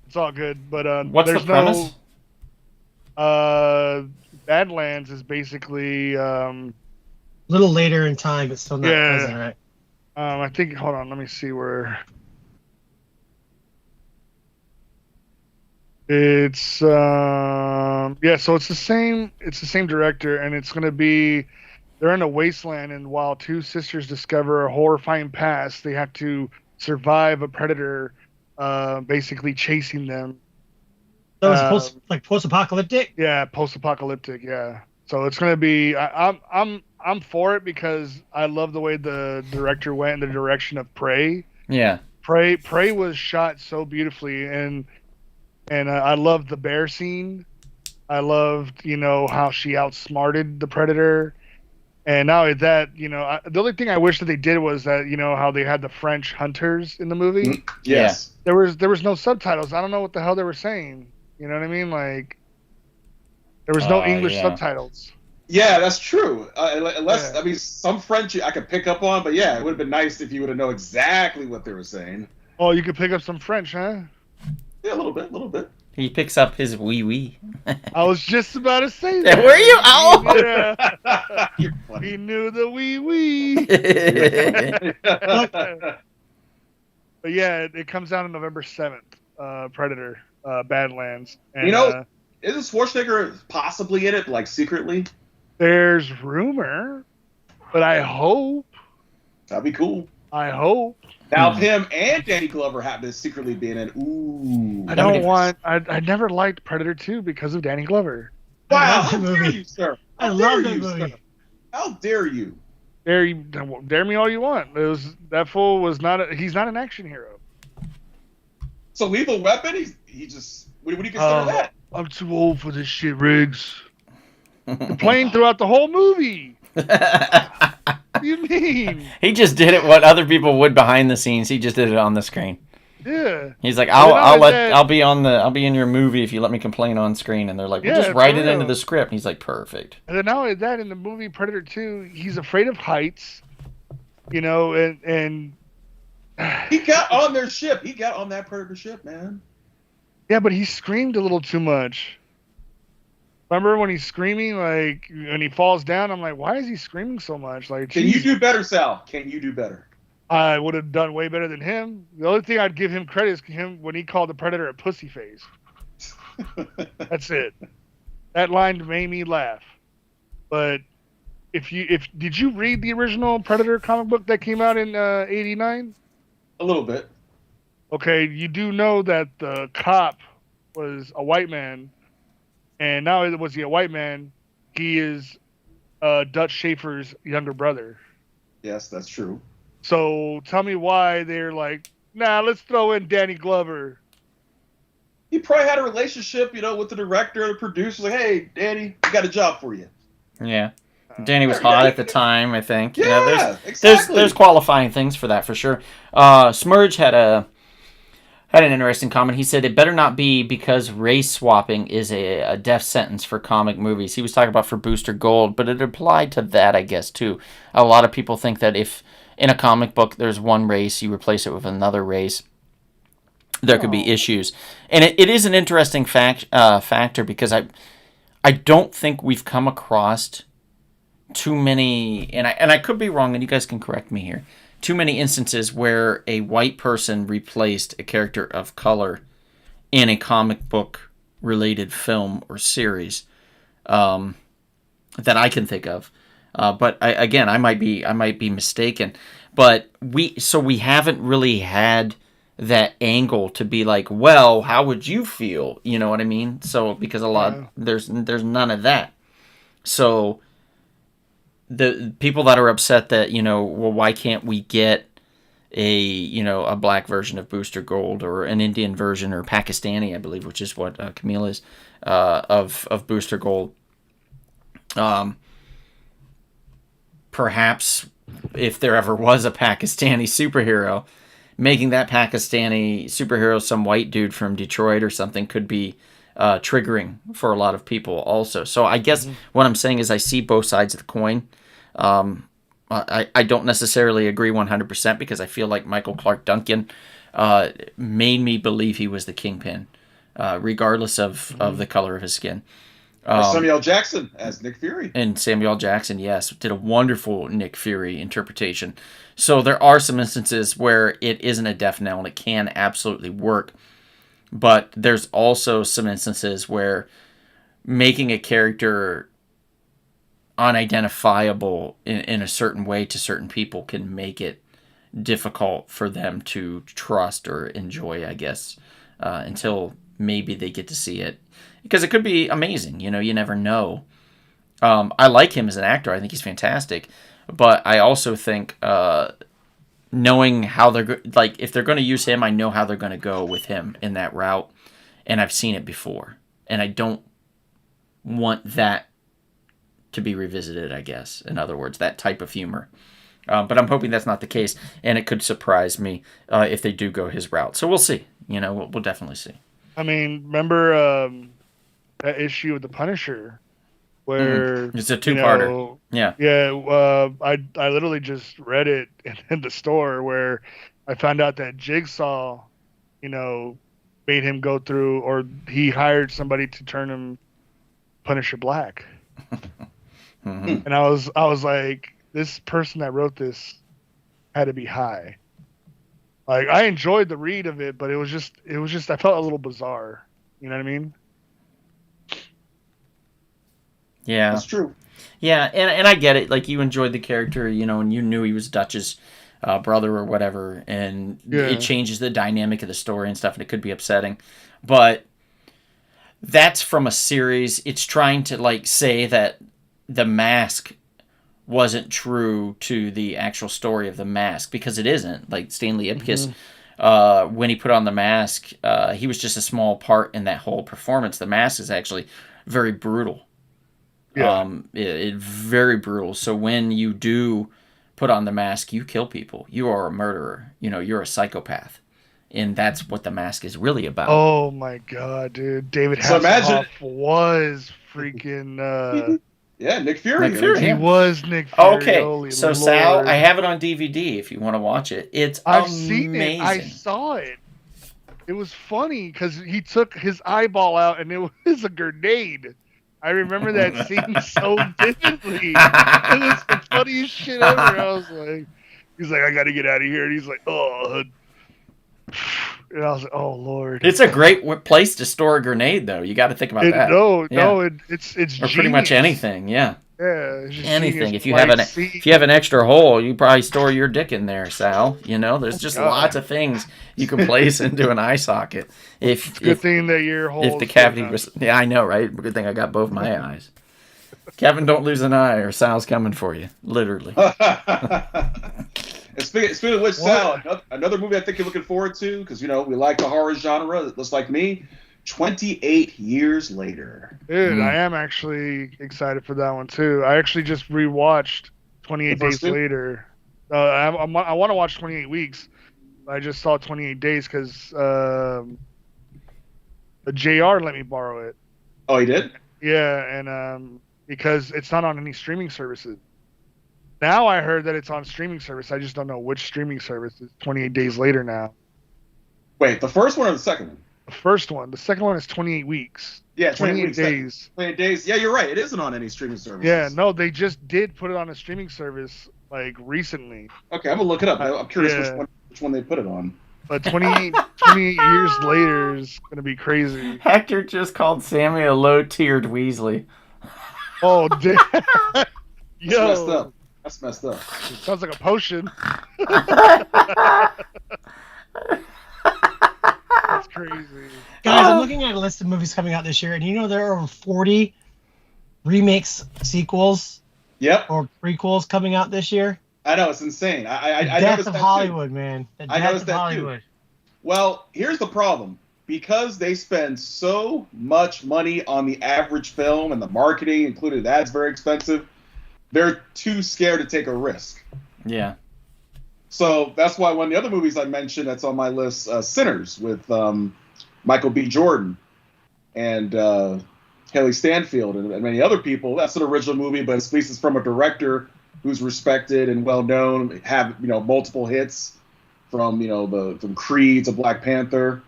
It's all good, but What's the there's premise? Badlands is basically A little later in time, but still not Yeah. present, right? I think, hold on, let me see where it's so it's the same director, and it's going to be they're in a wasteland, and while two sisters discover a horrifying past, they have to survive a predator basically chasing them. So it's post-apocalyptic? Yeah, post-apocalyptic. Yeah, so it's gonna be. I'm for it because I love the way the director went in the direction of Prey. Yeah. Prey was shot so beautifully, and I loved the bear scene. I loved how she outsmarted the predator, and not only that, the only thing I wish that they did was that how they had the French hunters in the movie. Yes. There was no subtitles. I don't know what the hell they were saying. You know what I mean? Like, there was no English yeah. subtitles. Yeah, that's true. Unless, Yeah. I mean, some French I could pick up on, but yeah, it would have been nice if you would have known exactly what they were saying. Oh, you could pick up some French, huh? Yeah, a little bit. He picks up his wee. I was just about to say that. Were you? Oh! Yeah. You're funny. He knew the wee. But yeah, it comes out on November 7th. Predator, Badlands. And, Isn't Schwarzenegger possibly in it, like secretly? there's rumor, but I hope. That'd be cool. Hmm. Now, if him and Danny Glover happen to secretly be in it, ooh. I don't want. I never liked Predator 2 because of Danny Glover. Wow, I love how that dare movie. you, sir? I How love dare that you, movie. sir? How dare you? Dare me all you want. That fool was not. He's not an action hero. So Lethal Weapon, he just. What do you consider that? I'm too old for this shit, Riggs. You're playing throughout the whole movie. do you mean? He just did it what other people would behind the scenes. He just did it on the screen. Yeah. He's like, And then I was at- I'll be in your movie if you let me complain on screen. And they're like, well, Yeah, just write for it into real. the script. And he's like, perfect. And then not only that, in the movie Predator 2, he's afraid of heights, you know, and He got on their ship. He got on that Predator ship, man. yeah, but he screamed a little too much. Remember when he's screaming, like, when he falls down, I'm like, why is he screaming so much? Like, Can you geez, do better, Sal? Can you do better? I would have done way better than him. The only thing I'd give him credit is him when he called the Predator a pussy face. That's it. That line made me laugh. But did you read the original Predator comic book that came out in '89? A little bit. Okay, you do know that the cop was a white man, and not only was he a white man, he is Dutch Schaefer's younger brother. Yes, that's true. So tell me why they're like, nah, let's throw in Danny Glover. He probably had a relationship, with the director or the producer. Like, hey, Danny, we got a job for you. Yeah. Danny was Yeah, hot yeah. at the time, I think. Yeah, exactly. There's qualifying things for that for sure. Smurge had an interesting comment. He said it better not be because race swapping is a death sentence for comic movies. He was talking about for Booster Gold, but it applied to that, I guess, too. A lot of people think that if in a comic book there's one race, you replace it with another race, there could be issues. And it is an interesting factor because I don't think we've come across too many, and I could be wrong, and you guys can correct me here, too many instances where a white person replaced a character of color in a comic book related film or series that I can think of. But I might be mistaken. But we haven't really had that angle to be like, well, how would you feel? You know what I mean? So because there's none of that. So the people that are upset that, well, why can't we get a black version of Booster Gold or an Indian version or Pakistani, I believe, which is what Camille is, of Booster Gold. Perhaps if there ever was a Pakistani superhero, making that Pakistani superhero some white dude from Detroit or something could be triggering for a lot of people also. So I guess what I'm saying is I see both sides of the coin. I don't necessarily agree 100% because I feel like Michael Clark Duncan made me believe he was the Kingpin, regardless of the color of his skin. Samuel Jackson as Nick Fury. And Samuel Jackson, yes, did a wonderful Nick Fury interpretation. So there are some instances where it isn't a death knell and it can absolutely work. But there's also some instances where making a character unidentifiable in a certain way to certain people can make it difficult for them to trust or enjoy, I guess, until maybe they get to see it. Because it could be amazing, you never know. I like him as an actor. I think he's fantastic. But I also think knowing how if they're going to use him, I know how they're going to go with him in that route. And I've seen it before. And I don't want that to be revisited, I guess. In other words, that type of humor. But I'm hoping that's not the case. And it could surprise me if they do go his route. So we'll see. We'll definitely see. I mean, remember that issue of The Punisher where it's a two-parter. Yeah. I literally just read it in the store where I found out that Jigsaw, made him go through, or he hired somebody to turn him Punisher black. And I was like, this person that wrote this had to be high. Like, I enjoyed the read of it, but it was just I felt a little bizarre. You know what I mean? Yeah, that's true. Yeah, and I get it. Like, you enjoyed the character, and you knew he was Dutch's brother or whatever, and it changes the dynamic of the story and stuff, and it could be upsetting. But that's from a series. It's trying to say that The Mask wasn't true to the actual story of The Mask, because it isn't. Like, Stanley Ipkiss, when he put on The Mask, he was just a small part in that whole performance. The Mask is actually very brutal. Yeah. Very brutal. So when you do put on the mask, you kill people. You are a murderer. You're a psychopath. And that's what the mask is really about. Oh my god, dude! David So Hasselhoff was freaking. Yeah, Nick Fury. Nick Fury. He was Nick Fury. Okay, Holy so Lord. Sal, I have it on DVD if you want to watch it. It's I've amazing. seen it. I saw it. It was funny because he took his eyeball out and it was a grenade. I remember that scene so vividly. It was the funniest shit ever. I was like, he's like, I got to get out of here. And he's like, oh. And I was like, oh, Lord. It's a great place to store a grenade, though. You got to think about that. It's or pretty much anything, yeah. Yeah, it's just anything. genius. If you have an extra hole, you probably store your dick in there, Sal. There's just lots of things you can place into an eye socket. Good thing that your hole. If the cavity was, yeah, I know, right? Good thing I got both my eyes. Kevin, don't lose an eye, or Sal's coming for you, literally. And speaking of which, Sal, another movie I think you're looking forward to, because, we like the horror genre, just like me, 28 Years Later. Dude, I am actually excited for that one, too. I actually just rewatched 28 Days Later. I want to watch 28 Weeks. I just saw 28 Days because JR let me borrow it. Oh, he did? Yeah, and because it's not on any streaming services. Now I heard that it's on streaming service. I just don't know which streaming service. It's 28 Days Later now. Wait, the first one or the second one? The first one. The second one is 28 Weeks. Yeah, 28 Days. 28 Days. Yeah, you're right. It isn't on any streaming service. Yeah, no, they just did put it on a streaming service recently. Okay, I'm gonna look it up. I'm curious which one they put it on. But 28 years later is gonna be crazy. Hector just called Sammy a low-tiered Weasley. Oh, damn. Yo. That's messed up. That's messed up. It sounds like a potion. That's crazy. Guys, I'm looking at a list of movies coming out this year, and there are over 40 remakes, sequels, or prequels coming out this year. I know, it's insane. I Death noticed of that Hollywood, too. man. I noticed that too. Well, here's the problem. Because they spend so much money on the average film and the marketing, including that's very expensive, they're too scared to take a risk. Yeah. So that's why one of the other movies I mentioned that's on my list, Sinners, with Michael B. Jordan and Haley Stanfield and many other people. That's an original movie, but at least it's from a director who's respected and well known, have multiple hits from from Creed to Black Panther.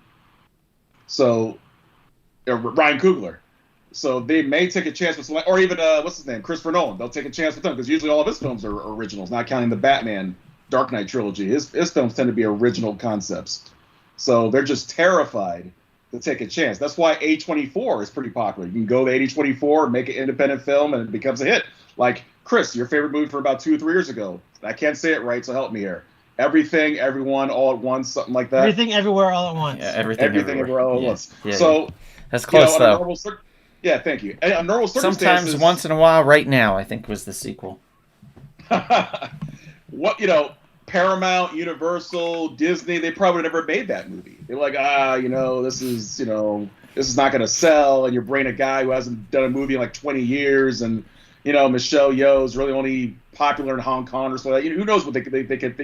So Ryan Coogler. So they may take a chance with or even what's his name, Christopher Nolan. They'll take a chance with him because usually all of his films are originals, not counting the Batman Dark Knight trilogy. His films tend to be original concepts. So they're just terrified to take a chance. That's why A24 is pretty popular. You can go to A24 and make an independent film and it becomes a hit. Like, Chris, your favorite movie from about 2 or 3 years ago. I can't say it right, so help me here. Everything, Everyone, All at Once, something like that. Everything, Everywhere, All at Once. Yeah, Everything Everywhere, All at Once. Yeah, so that's close though. Yeah, thank you. And normal circumstances. Sometimes, once in a while, Right Now, I think was the sequel. Paramount, Universal, Disney, they probably never made that movie. They're like, this is not going to sell, and you're bringing a guy who hasn't done a movie in like 20 years, and Michelle Yeoh is really only popular in Hong Kong or something. Who knows what they could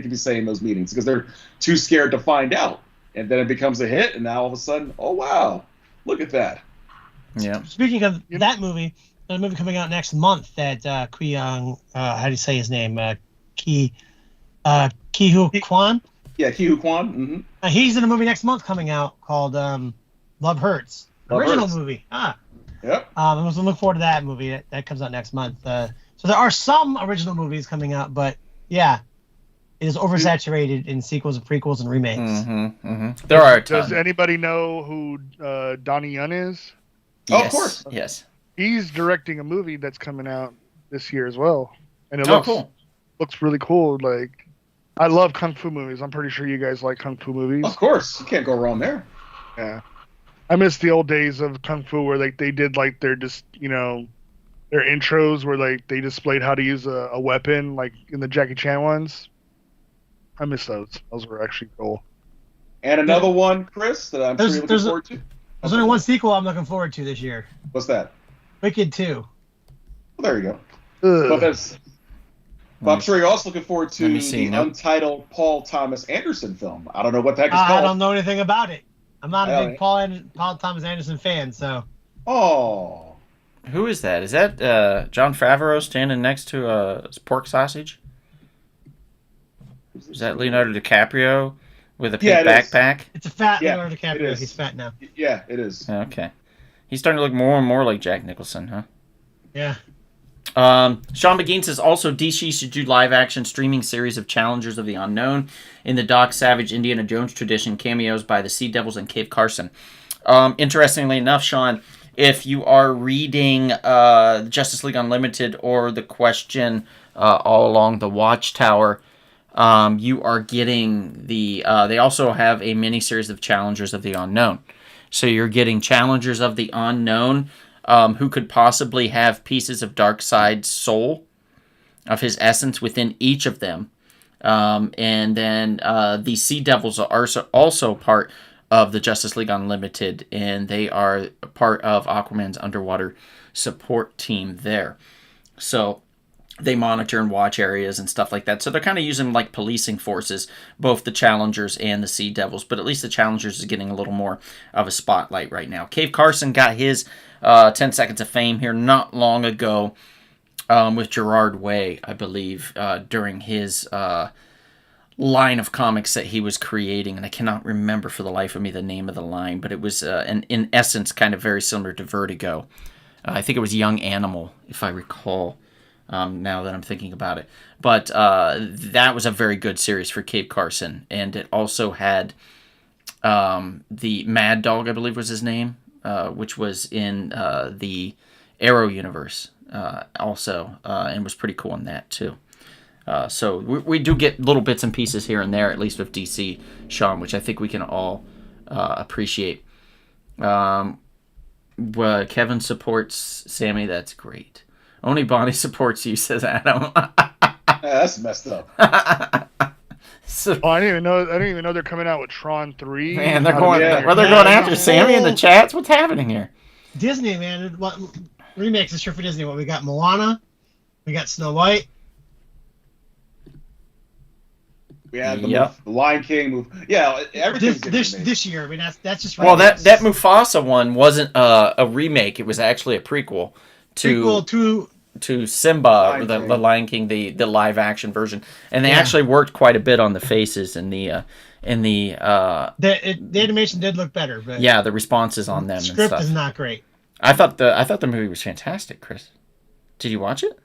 be saying in those meetings because they're too scared to find out, and then it becomes a hit, and now all of a sudden, oh wow, look at that. Yeah. Speaking of that movie, there's a movie coming out next month that Ki-Hong, how do you say his name? Ki-Hu Kwan? Yeah, Ki-Hu Kwan. Mm-hmm. He's in a movie next month coming out called Love Hurts. Original movie. Yep. I'm going to look forward to that movie. That comes out next month. So there are some original movies coming out, but yeah, it is oversaturated in sequels and prequels and remakes. Mm-hmm, mm-hmm. There are a ton. Does anybody know who Donnie Yen is? Yes, oh, of course. Yes. He's directing a movie that's coming out this year as well, and it looks really cool. Like, I love kung fu movies. I'm pretty sure you guys like kung fu movies. Of course, you can't go wrong there. Yeah, I miss the old days of kung fu where they did like their their intros where like they displayed how to use a weapon, like in the Jackie Chan ones. I miss those. Those were actually cool. And another one, Chris, that I'm sure you're looking forward to. There's only one sequel I'm looking forward to this year. What's that? Wicked 2. Well, there you go. Ugh. But But I'm sure you're also looking forward to Let me see. the Nope. untitled Paul Thomas Anderson film. I don't know what the heck it's I called. don't know anything about it. I'm not a Really? big Paul Thomas Anderson fan, so Oh. Who is that? Is that John Favreau standing next to a pork sausage? Is that Leonardo DiCaprio with a pink Yeah, it is. backpack? it's a fat Yeah, Leonardo it DiCaprio. is. He's fat now. Yeah, it is. Okay. He's starting to look more and more like Jack Nicholson, huh? Yeah. Sean McGee says also DC should do live action streaming series of Challengers of the Unknown in the Doc Savage Indiana Jones tradition, cameos by the Sea Devils and Cave Carson. Interestingly enough, Sean, if you are reading Justice League Unlimited or The Question all along the Watchtower, you are getting the. They also have a miniseries of Challengers of the Unknown. So you're getting Challengers of the Unknown, who could possibly have pieces of Darkseid's soul, of his essence within each of them. And then the Sea Devils are also part of the Justice League Unlimited, and they are part of Aquaman's underwater support team there. So they monitor and watch areas and stuff like that. So they're kind of using like policing forces, both the Challengers and the Sea Devils. But at least the Challengers is getting a little more of a spotlight right now. Cave Carson got his 10 Seconds of Fame here not long ago with Gerard Way, I believe, during his line of comics that he was creating. And I cannot remember for the life of me the name of the line, but it was, in essence, kind of very similar to Vertigo. I think it was Young Animal, if I recall. Now that I'm thinking about it. But that was a very good series for Cave Carson. And it also had the Mad Dog, I believe was his name, which was in the Arrow universe also, and was pretty cool in that too. So we do get little bits and pieces here and there, at least with DC, Sean, which I think we can all appreciate. Kevin supports Sammy, that's great. Only Bonnie supports you, says Adam. That's messed up. So, Oh, I didn't even know they're coming out with Tron 3. man, they're How going. did they- Well, they're going after Sammy in the chats. What's happening here? Disney, man. What remakes is sure for Disney? What we got? Moana. We got Snow White. We had the Yep. Lion King move. Yeah, everything's This year. I mean, that's just Well, right. that Mufasa one wasn't a remake. It was actually a prequel prequel to Simba, Lion or the King. Lion King, the live action version, and they Yeah. actually worked quite a bit on the faces and the the animation did look better, but the responses on them the and script stuff. is not great. I thought the movie was fantastic, Chris. Did you watch it?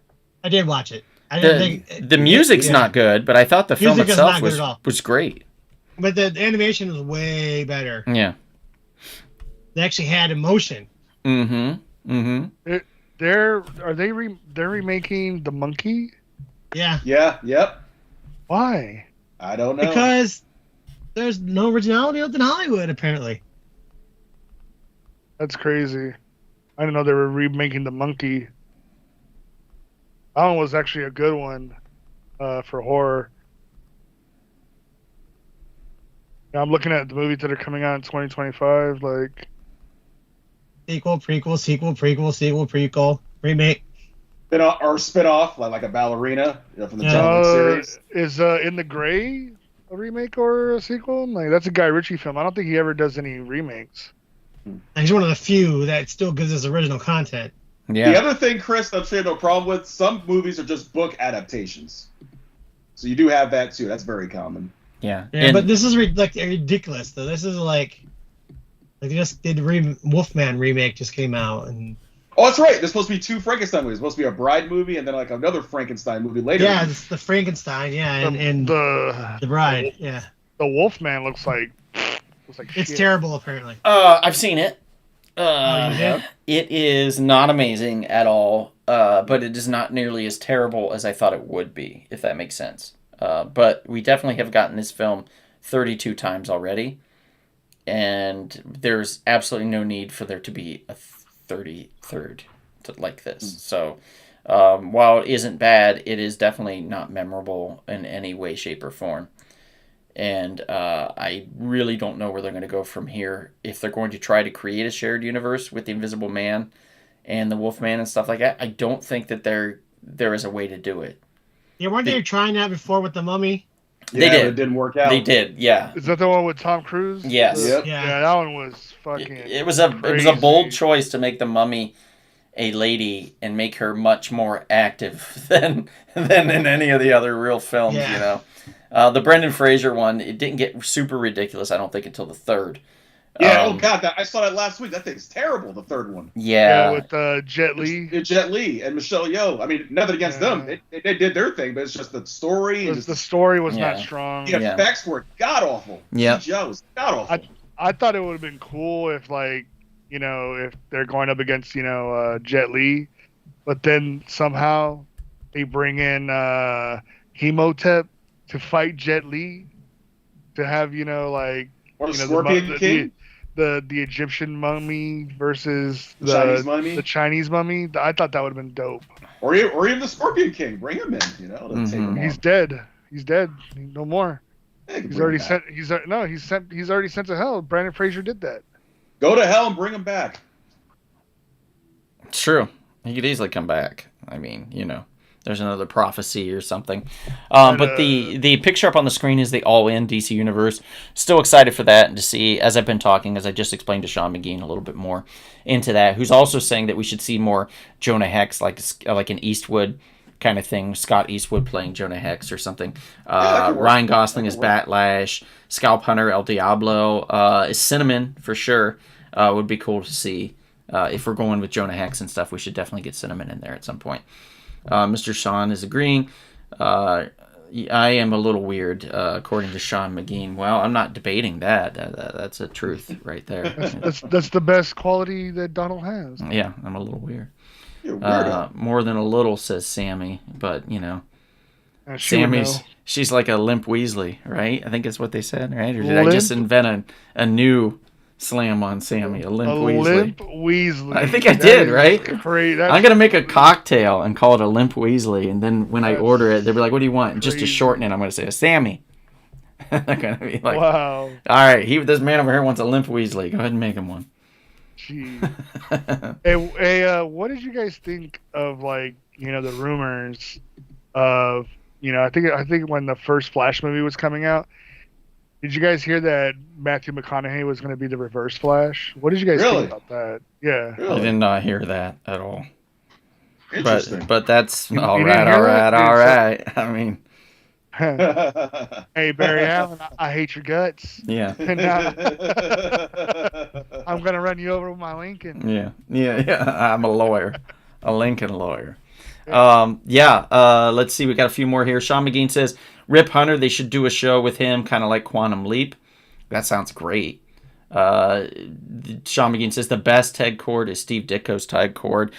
I did watch it. I didn't think The music's yeah. not good, but I thought the film Music is itself not good at all. was great. But the animation was way better. Yeah. They actually had emotion. They're remaking The Monkey? Yeah, Yeah, yep. Why? I don't know. because there's no originality left in Hollywood apparently. That's crazy. I didn't know they were remaking The Monkey. That one was actually a good one for horror. Yeah, I'm looking at the movies that are coming out in 2025. Like, Sequel, prequel, sequel, prequel, sequel, prequel, remake. Spin-off, like a ballerina, from the John Wick series. is In the Gray a remake or a sequel? Like, that's a Guy Ritchie film. I don't think he ever does any remakes. He's one of the few that still gives us original content. Yeah. The other thing, Chris, I'm sure you have no problem with, some movies are just book adaptations. So you do have that too. That's very common. Yeah. Yeah, but this is ridiculous though. This is like they just did Wolfman remake just came out and Oh, that's right. There's supposed to be two Frankenstein movies. There's supposed to be a Bride movie and then like another Frankenstein movie later. yeah, it's the Frankenstein, yeah, and the Bride, yeah. The Wolfman looks like It's shit. terrible apparently. I've seen it. Oh, you did? It is not amazing at all, but it is not nearly as terrible as I thought it would be, if that makes sense. But we definitely have gotten this film 32 times already, and there's absolutely no need for there to be a 33rd like this. So while it isn't bad, it is definitely not memorable in any way, shape, or form. And I really don't know where they're going to go from here. If they're going to try to create a shared universe with the Invisible Man and the Wolfman and stuff like that, I don't think that there is a way to do it. Yeah, weren't they trying that before with the Mummy? They Yeah, did. but it didn't work out. They did, yeah. Is that the one with Tom Cruise? Yes. Yep. Yeah, that one was fucking. It was a bold choice to make the Mummy a lady and make her much more active than in any of the other real films. Yeah. You know, the Brendan Fraser one, it didn't get super ridiculous. I don't think until the third. Yeah, oh god, I saw that last week. That thing's terrible, the third one. Yeah. With Jet Li. Jet Li and Michelle Yeoh. I mean, nothing against them. They did their thing, but it's just the story. And The story was Yeah. not strong. the effects were god awful. Yeah. CGI was god awful. I thought it would have been cool if, like, you know, if they're going up against, you know, Jet Li, but then somehow they bring in Hemotep to fight Jet Li, to have, you know, like, Or the you know, Scorpion King. the Egyptian mummy versus The Chinese mummy? The Chinese mummy. I thought that would have been dope. Or even the Scorpion King. Bring him in, you know, to take him He's on. dead. He's dead. No more. They can He's bring already him back. sent. He's already sent to hell. Brandon Fraser did that. Go to hell and bring him back. It's true. He could easily come back. I mean, you know, there's another prophecy or something. But the picture up on the screen is the all-in DC Universe. Still excited for that and to see, as I've been talking, as I just explained to Sean McGean a little bit more into that, who's also saying that we should see more Jonah Hex, like an Eastwood kind of thing. Scott Eastwood playing Jonah Hex or something. that could work. Ryan Gosling That is could work. Batlash. Scalp Hunter El Diablo is Cinnamon for sure. Would be cool to see. If we're going with Jonah Hex and stuff, we should definitely get Cinnamon in there at some point. Mr. Sean is agreeing. I am a little weird, according to Sean McGean. Well, I'm not debating that. That's a truth right there. That's the best quality that Donald has. Yeah, I'm a little weird. You're a weirdo. More than a little, says Sammy. But, you know, She would know. she's like a limp Weasley, right? I think that's what they said, right? Or did I Limp? just invent a new slam on Sammy? A limp Weasley. Limp Weasley. I think I That did, is right? Crazy. I'm gonna make a cocktail and call it a Limp Weasley, and then when I That's order it, they'll be like, "What do you want?" And just to crazy. shorten it, I'm gonna say a Sammy. They're gonna be like, Wow. "All right, this man over here wants a Limp Weasley. Go ahead and make him one." Jeez. Hey, what did you guys think of, like, you know, the rumors of, you know, I think when the first Flash movie was coming out, did you guys hear that Matthew McConaughey was going to be the Reverse Flash? What did you guys Really? think about that? Yeah. I Really? did not hear that at all. Interesting. But that's You all didn't right, hear all that? right, all right. I mean, Hey, Barry Allen, I hate your guts. yeah, And I'm going to run you over with my Lincoln. yeah. I'm a lawyer, a Lincoln lawyer. Let's see. We got a few more here. Sean McGean says, Rip Hunter, they should do a show with him, kind of like Quantum Leap. That sounds great. Sean McGean says, the best Ted Cord is Steve Ditko's Ted Cord.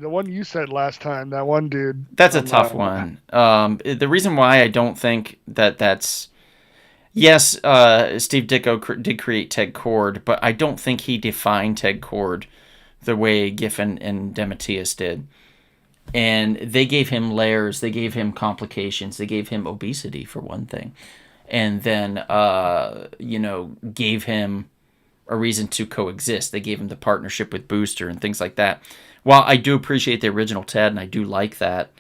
The one you said last time, that one dude. That's a tough one. The reason why I don't think that's... Yes, Steve Ditko did create Ted Cord, but I don't think he defined Ted Cord the way Giffen and DeMatteis did. And they gave him layers, they gave him complications, they gave him obesity, for one thing. And then, gave him a reason to coexist. They gave him the partnership with Booster and things like that. While I do appreciate the original Ted, and I do like that,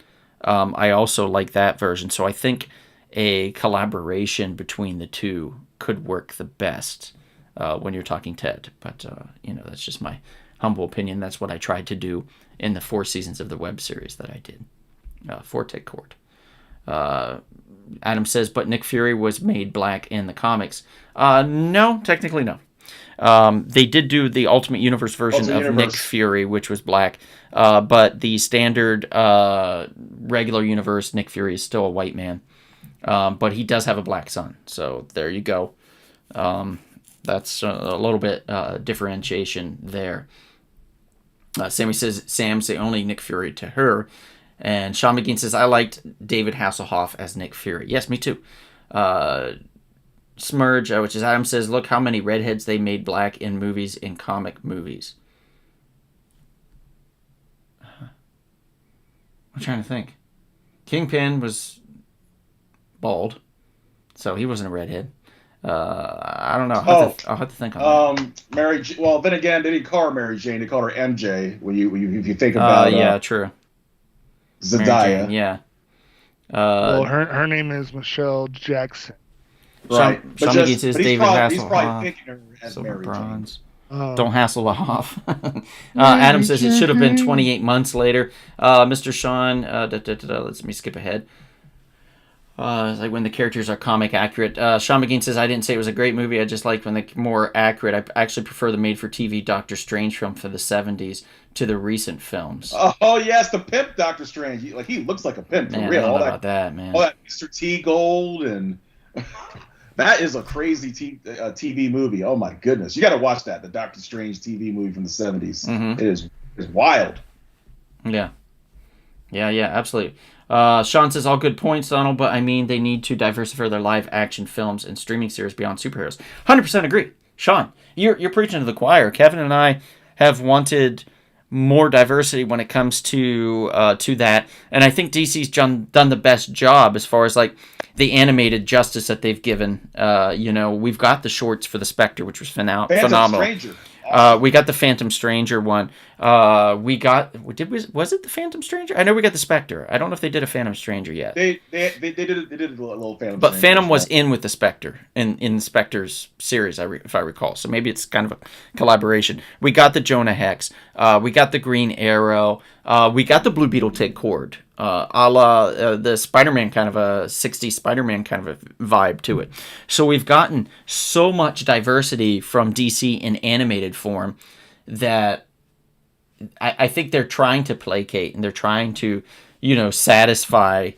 I also like that version. So I think a collaboration between the two could work the best when you're talking Ted. But, that's just my humble opinion. That's what I tried to do in the 4 seasons of the web series that I did for Ted Cord. Adam says, but Nick Fury was made black in the comics. No, technically no. They did do the Ultimate Universe version of Nick Fury, which was black. But the standard regular universe, Nick Fury is still a white man. But he does have a black son. So there you go. That's a little bit differentiation there. Sammy says, Sam's the only Nick Fury to her. And Sean McGean says, I liked David Hasselhoff as Nick Fury. Yes, me too. Smurge, which is Adam, says, look how many redheads they made black in movies, in comic movies. I'm trying to think. Kingpin was bald, so he wasn't a redhead. I don't know. I'll have to think on that. Then again, they didn't call her Mary Jane. They called her MJ. If you think about yeah, true. Mary Zendaya. Jane, yeah. Well, her name is Michelle Jackson. Right. Sean But McGee says he's David probably Hasselhoff, picking her as Silver Mary Jane. Bronze. Oh. Don't hassle off. Adam says it should have been 28 months later. Mr. Sean, let me skip ahead. It's like when the characters are comic accurate. Sean McGee says, I didn't say it was a great movie. I just like when they're more accurate. I actually prefer the made-for-TV Doctor Strange film for the 70s to the recent films. Oh yes, the pimp Doctor Strange. He looks like a pimp for Man, real. I don't All know that, about that, man. all that Mr. T Gold and that is a crazy TV movie. Oh my goodness, you got to watch that. The Doctor Strange TV movie from the 70s. Mhm. It is wild. Yeah, absolutely. Sean says, all good points, Donald, but I mean, they need to diversify their live action films and streaming series beyond superheroes. 100% agree. Sean, you're preaching to the choir. Kevin and I have wanted more diversity when it comes to that, and I think DC's done the best job as far as like the animated justice that they've given. We've got the shorts for the Spectre, which was Phantom phenomenal. Stranger. We got the Phantom Stranger one. Was it the Phantom Stranger? I know we got the Spectre. I don't know if they did a Phantom Stranger yet. They did a little Phantom. But Stranger Phantom as was well. in with the Spectre in Spectre's series, if I recall. So maybe it's kind of a collaboration. We got the Jonah Hex. We got the Green Arrow. We got the Blue Beetle Ted Cord. A la the Spider-Man kind of a 60s Spider-Man kind of a vibe to it. So we've gotten so much diversity from DC in animated form that I think they're trying to placate and they're trying to, satisfy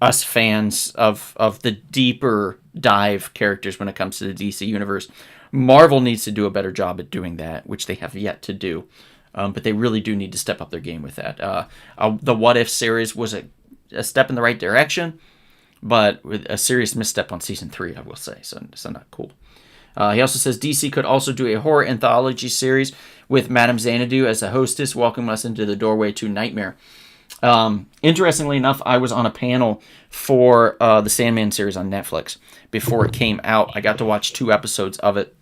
us fans of the deeper dive characters when it comes to the DC universe. Marvel needs to do a better job at doing that, which they have yet to do. But they really do need to step up their game with that. The What If series was a step in the right direction, but with a serious misstep on season 3, I will say. So not cool. He also says DC could also do a horror anthology series with Madame Xanadu as a hostess, welcoming us into the doorway to Nightmare. Interestingly enough, I was on a panel for the Sandman series on Netflix before it came out. I got to watch 2 episodes of it.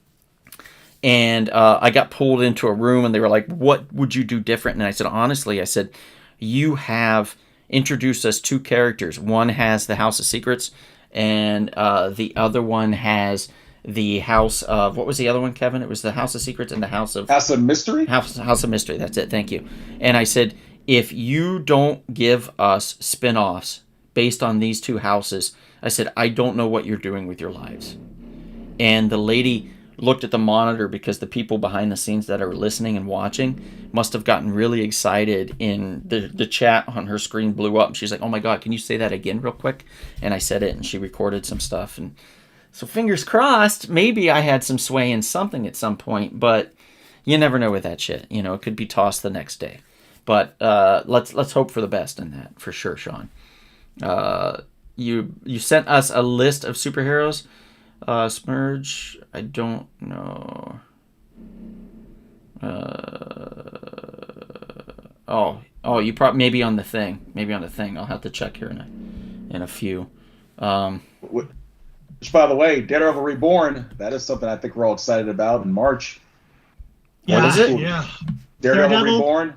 And I got pulled into a room and they were like, what would you do different? And I said, honestly, you have introduced us 2 characters. One has the House of Secrets and the other one has the House of, what was the other one, Kevin? It was the House of Secrets and the House of Mystery? House of Mystery. That's it. Thank you. And I said, if you don't give us spin-offs based on these 2 houses, I said, I don't know what you're doing with your lives. And the lady looked at the monitor because the people behind the scenes that are listening and watching must have gotten really excited in the chat on her screen blew up. And she's like, oh my God, can you say that again real quick? And I said it and she recorded some stuff. And so fingers crossed, maybe I had some sway in something at some point, but you never know with that shit. It could be tossed the next day. But let's hope for the best in that, for sure, Sean. You sent us a list of superheroes. Smurge, I don't know. You probably maybe on the thing. I'll have to check here in a few. Which, by the way, Daredevil Reborn, that is something I think we're all excited about in March. Yeah, is it? Yeah. Daredevil Reborn.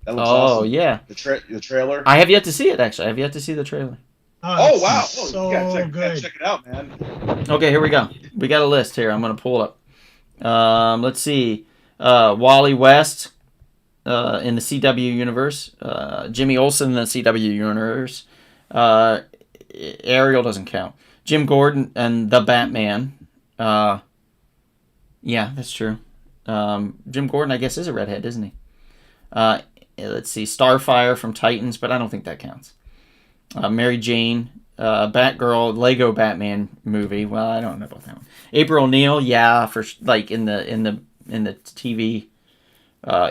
That looks awesome. Yeah. The trailer. I have yet to see it, actually. I have yet to see the trailer. Oh, wow. So you gotta good. check it out, man. Okay, here we go. We got a list here. I'm going to pull it up. Let's see. Wally West in the CW universe. Jimmy Olsen in the CW universe. Ariel doesn't count. Jim Gordon and the Batman. Yeah, that's true. Jim Gordon, I guess, is a redhead, isn't he? Let's see. Starfire from Titans, but I don't think that counts. Mary Jane, Batgirl, Lego Batman movie. Well, I don't know about that one. April O'Neil, yeah, for like in the TV,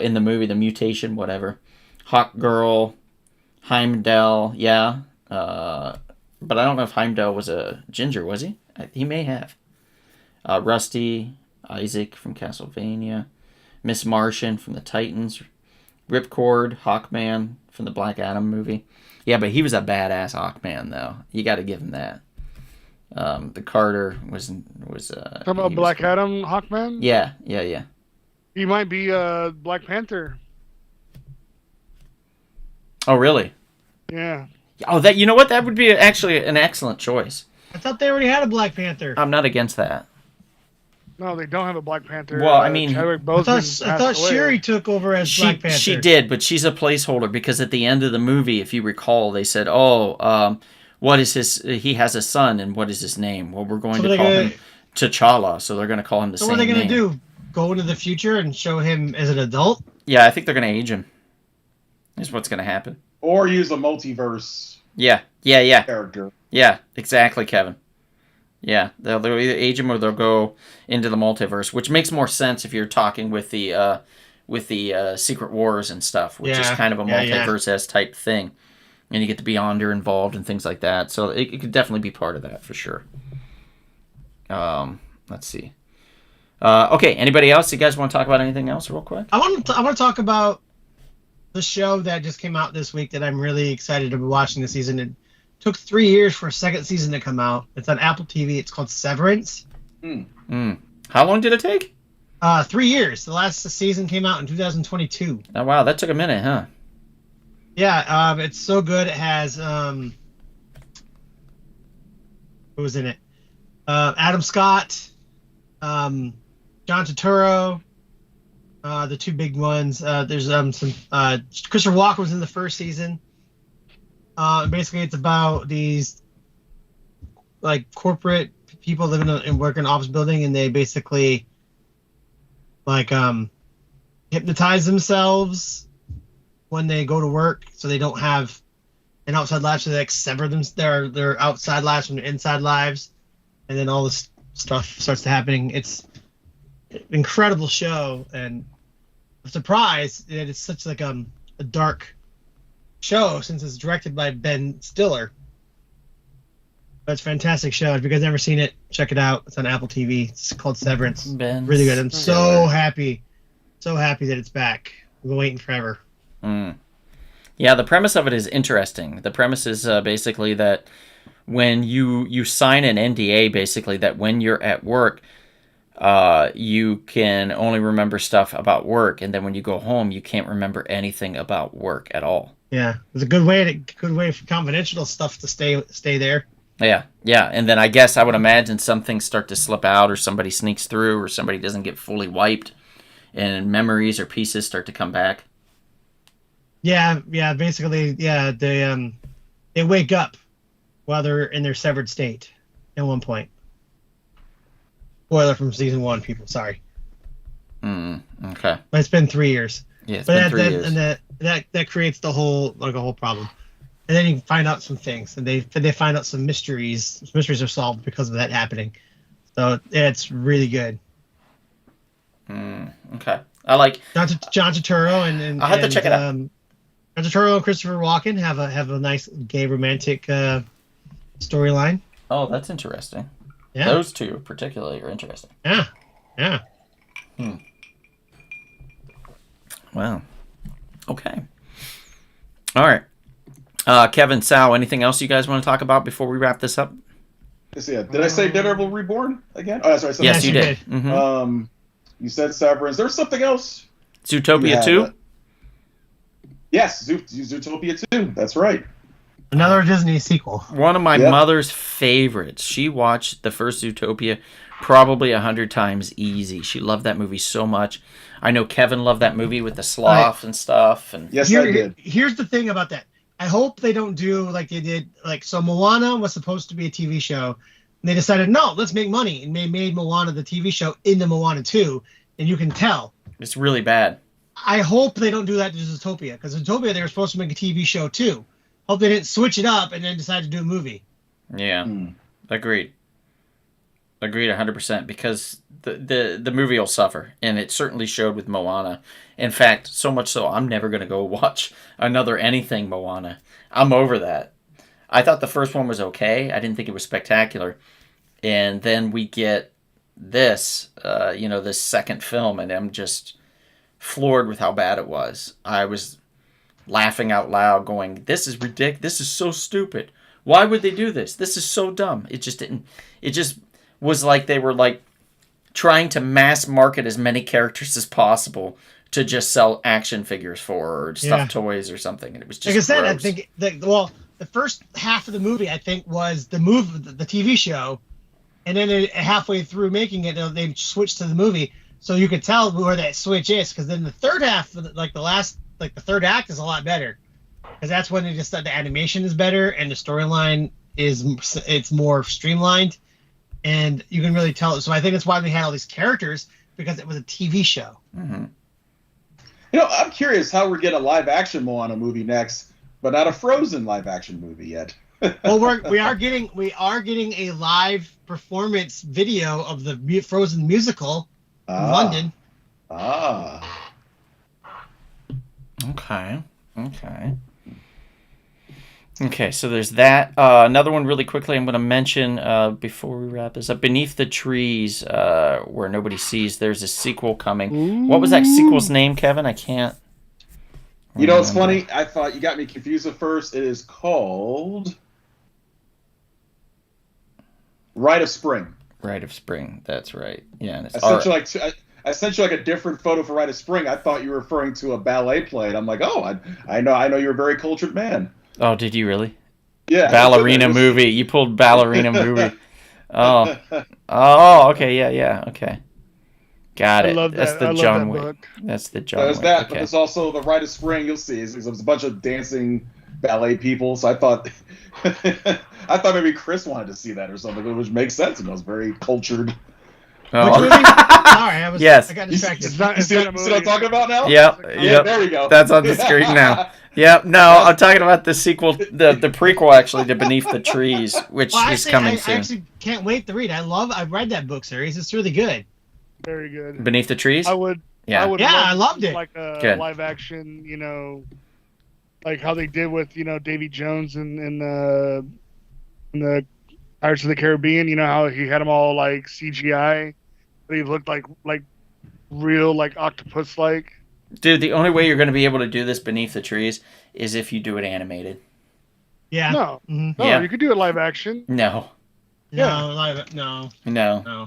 in the movie, The Mutation, whatever. Hawk Girl, Heimdall, yeah. But I don't know if Heimdall was a ginger, was he? He may have. Rusty, Isaac from Castlevania, Miss Martian from the Titans, Ripcord, Hawkman from the Black Adam movie. Yeah, but he was a badass Hawkman, though. You got to give him that. The Carter was. Talking about Black Adam, Hawkman? Yeah. He might be Black Panther. Oh, really? Yeah. Oh, that you know what? That would be actually an excellent choice. I thought they already had a Black Panther. I'm not against that. No, they don't have a Black Panther. Well, I mean, Chadwick I Boseman thought passed away. Shuri took over as Black Panther. She did, but she's a placeholder because at the end of the movie, if you recall, they said, "Oh, what is his? He has a son, and what is his name?" Well, we're going to call him T'Challa, so they're going to call him the So same what are they name. going to do? Go into the future and show him as an adult? Yeah, I think they're going to age him. Is what's going to happen. Or use a multiverse Yeah, character. yeah, exactly, Kevin. Yeah, they'll either age him or they'll go into the multiverse, which makes more sense if you're talking with the Secret Wars and stuff, which is Yeah, kind of a yeah. multiverse-esque type thing, and you get the Beyonder involved and things like that. So it could definitely be part of that for sure. Let's see. Okay, anybody else? You guys want to talk about anything else real quick? I want to talk about the show that just came out this week that I'm really excited to be watching this season. It took 3 years for a second season to come out. It's on Apple TV. It's called Severance. How long did it take? 3 years. The last season came out in 2022. Oh, wow, that took a minute, huh? Yeah, it's so good. It has who was in it? Adam Scott, John Turturro, the two big ones. There's some Christopher Walken was in the first season. Basically, it's about these like corporate people living and work in an office building, and they basically like hypnotize themselves when they go to work, so they don't have an outside life. So they like sever them their outside lives from their inside lives, and then all this stuff starts to happening. It's an incredible show, and I'm surprised that it's such like a dark show since it's directed by Ben Stiller. But it's a fantastic show. If you guys never seen it, check it out. It's on Apple TV. It's called Severance. Ben Really good. I'm so happy that it's back. We've been waiting forever. Yeah, the premise of it is interesting. The premise is basically that when you sign an NDA, basically that when you're at work, you can only remember stuff about work, and then when you go home, you can't remember anything about work at all. Yeah, it's a good way for confidential stuff to stay there. Yeah, and then I guess I would imagine some things start to slip out, or somebody sneaks through, or somebody doesn't get fully wiped, and memories or pieces start to come back. Yeah. Basically, yeah, they wake up while they're in their severed state at one point. Spoiler from season 1, people. Sorry. Okay. But it's been 3 years. Yeah, it's But been 3 years. And that creates a whole problem. And then you find out some things, and they find out some mysteries. Mysteries are solved because of that happening. So it's really good. Okay. I like. John Turturro and I'll have to check it out. John Turturro and Christopher Walken have a nice gay romantic storyline. Oh, that's interesting. Yeah. Those two particularly are interesting. Yeah. Wow. Okay. All right. Kevin, Sal, anything else you guys want to talk about before we wrap this up? Yes, yeah. Did I say Daredevil Reborn again? Oh, sorry. Yes, you you did. did. Mhm. You said Severance. There's something else. Zootopia Yeah, 2? but- Yes, Zootopia 2. That's right. Another Disney sequel. One of my Yep. mother's favorites. She watched the first Zootopia probably 100 times easy. She loved that movie so much. I know Kevin loved that movie with the sloth and stuff. And Yes, I did. Here's the thing about that. I hope they don't do like they did. So Moana was supposed to be a TV show, and they decided, no, let's make money, and they made Moana the TV show into Moana 2, and you can tell. it's really bad. I hope they don't do that to Zootopia, because Zootopia they were supposed to make a TV show too. Hope they didn't switch it up and then decide to do a movie. Yeah. Agreed 100%, because the movie will suffer, and it certainly showed with Moana. In fact, so much so I'm never going to go watch another anything Moana. I'm over that. I thought the first one was okay. I didn't think it was spectacular. And then we get this, this second film, and I'm just floored with how bad it was. I was laughing out loud going, this is ridiculous. This is so stupid. Why would they do this? This is so dumb. It just was like they were like trying to mass market as many characters as possible to just sell action figures for or stuffed toys or something, and it was just like I said, gross. I think the first half of the movie I think was the TV show, and then halfway through making it, they switched to the movie, so you could tell where that switch is. Because then the third half, the third act is a lot better, because that's when they just the animation is better and the storyline it's more streamlined, and you can really tell. So I think that's why they had all these characters, because it was a TV show. Mm-hmm. I'm curious how we're getting a live action Moana movie next, but not a Frozen live action movie yet. Well, we are getting a live performance video of the Frozen musical in London. Okay, so there's that. Another one really quickly I'm going to mention before we wrap this up. Beneath the Trees, Where Nobody Sees, there's a sequel coming. Ooh. What was that sequel's name, Kevin? I can't remember. You know, it's funny. I thought you got me confused at first. It is called Rite of Spring. Rite of Spring, that's right. Yeah, and it's I sent you like a different photo for Rite of Spring. I thought you were referring to a ballet play, and I'm like, oh, I know you're a very cultured man. Oh, did you really? Yeah. Ballerina movie. You pulled ballerina movie. Oh, okay, yeah, okay. Got it. That's the John Wick. That's the John Wick. There's that, but there's also the Rite of Spring. You'll see, there's a bunch of dancing ballet people. So I thought, maybe Chris wanted to see that or something, which makes sense. And it was very cultured. Oh. Sorry, I got distracted. You see what I'm talking about now? Yep. There we go. That's on the screen now. Yep. No, I'm talking about the sequel, the prequel actually to Beneath the Trees, which is coming soon. I actually can't wait to read. I read that book series. It's really good. Very good. Beneath the Trees? I would. I loved it. Like a live action, like how they did with Davy Jones in the Pirates of the Caribbean. How he had them all like CGI, but he looked like real like octopus like. Dude, the only way you're going to be able to do this Beneath the Trees is if you do it animated. Yeah. No. Mm-hmm. No, yeah. You could do it live action. No. No.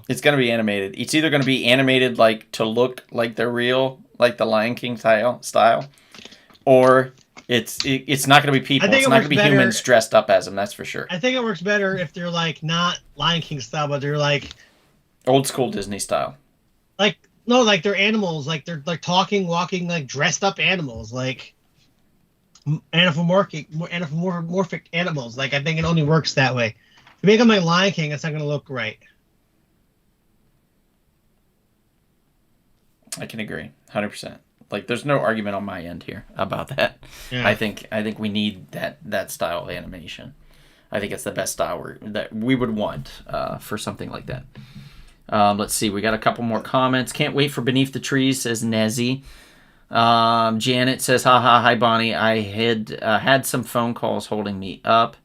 It's going to be animated. It's either going to be animated like to look like they're real, like the Lion King style, or it's not going to be people. It's not going to be humans dressed up as them. That's for sure. I think it works better if they're like not Lion King style, but they're like old school Disney style. Like they're animals, like they're like talking, walking, like dressed up animals, like anthropomorphic animals. Like I think it only works that way. To make them like Lion King, it's not going to look right. I can agree, 100%. Like there's no argument on my end here about that. Yeah. I think we need that style of animation. I think it's the best style that we would want for something like that. Let's see. We got a couple more comments. Can't wait for Beneath the Trees, says Nezzy. Janet says, haha, hi, Bonnie. I had some phone calls holding me up.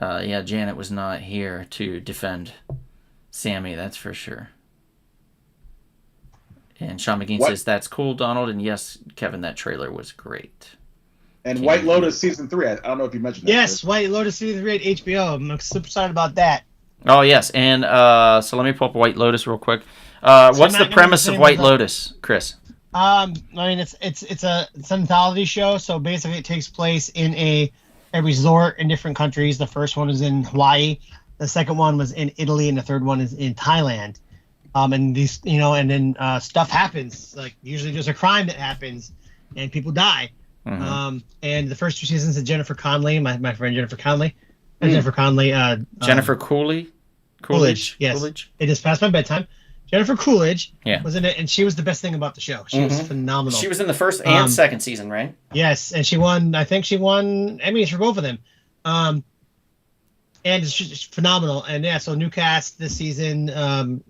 Yeah, Janet was not here to defend Sammy, that's for sure. And Sean McGee says, that's cool, Donald. And yes, Kevin, that trailer was great. And White Lotus Season 3. I don't know if you mentioned that. Yes, White Lotus Season 3 at HBO. I'm super excited about that. Oh, yes. And so let me pull up White Lotus real quick. What's the premise of White Lotus, Chris? I mean, it's an anthology show. So basically it takes place in a resort in different countries. The first one is in Hawaii. The second one was in Italy. And the third one is in Thailand. And these, and then stuff happens. Like usually there's a crime that happens and people die. Mm-hmm. And the first 2 seasons of Jennifer Connelly, my friend Jennifer Connelly. Jennifer Connelly. Jennifer Coolidge. Yes. Coolidge. It is past my bedtime. Jennifer Coolidge was in it, and she was the best thing about the show. She was phenomenal. She was in the first and second season, right? Yes, and she won Emmys for both of them. And it's phenomenal. And yeah, so new cast this season.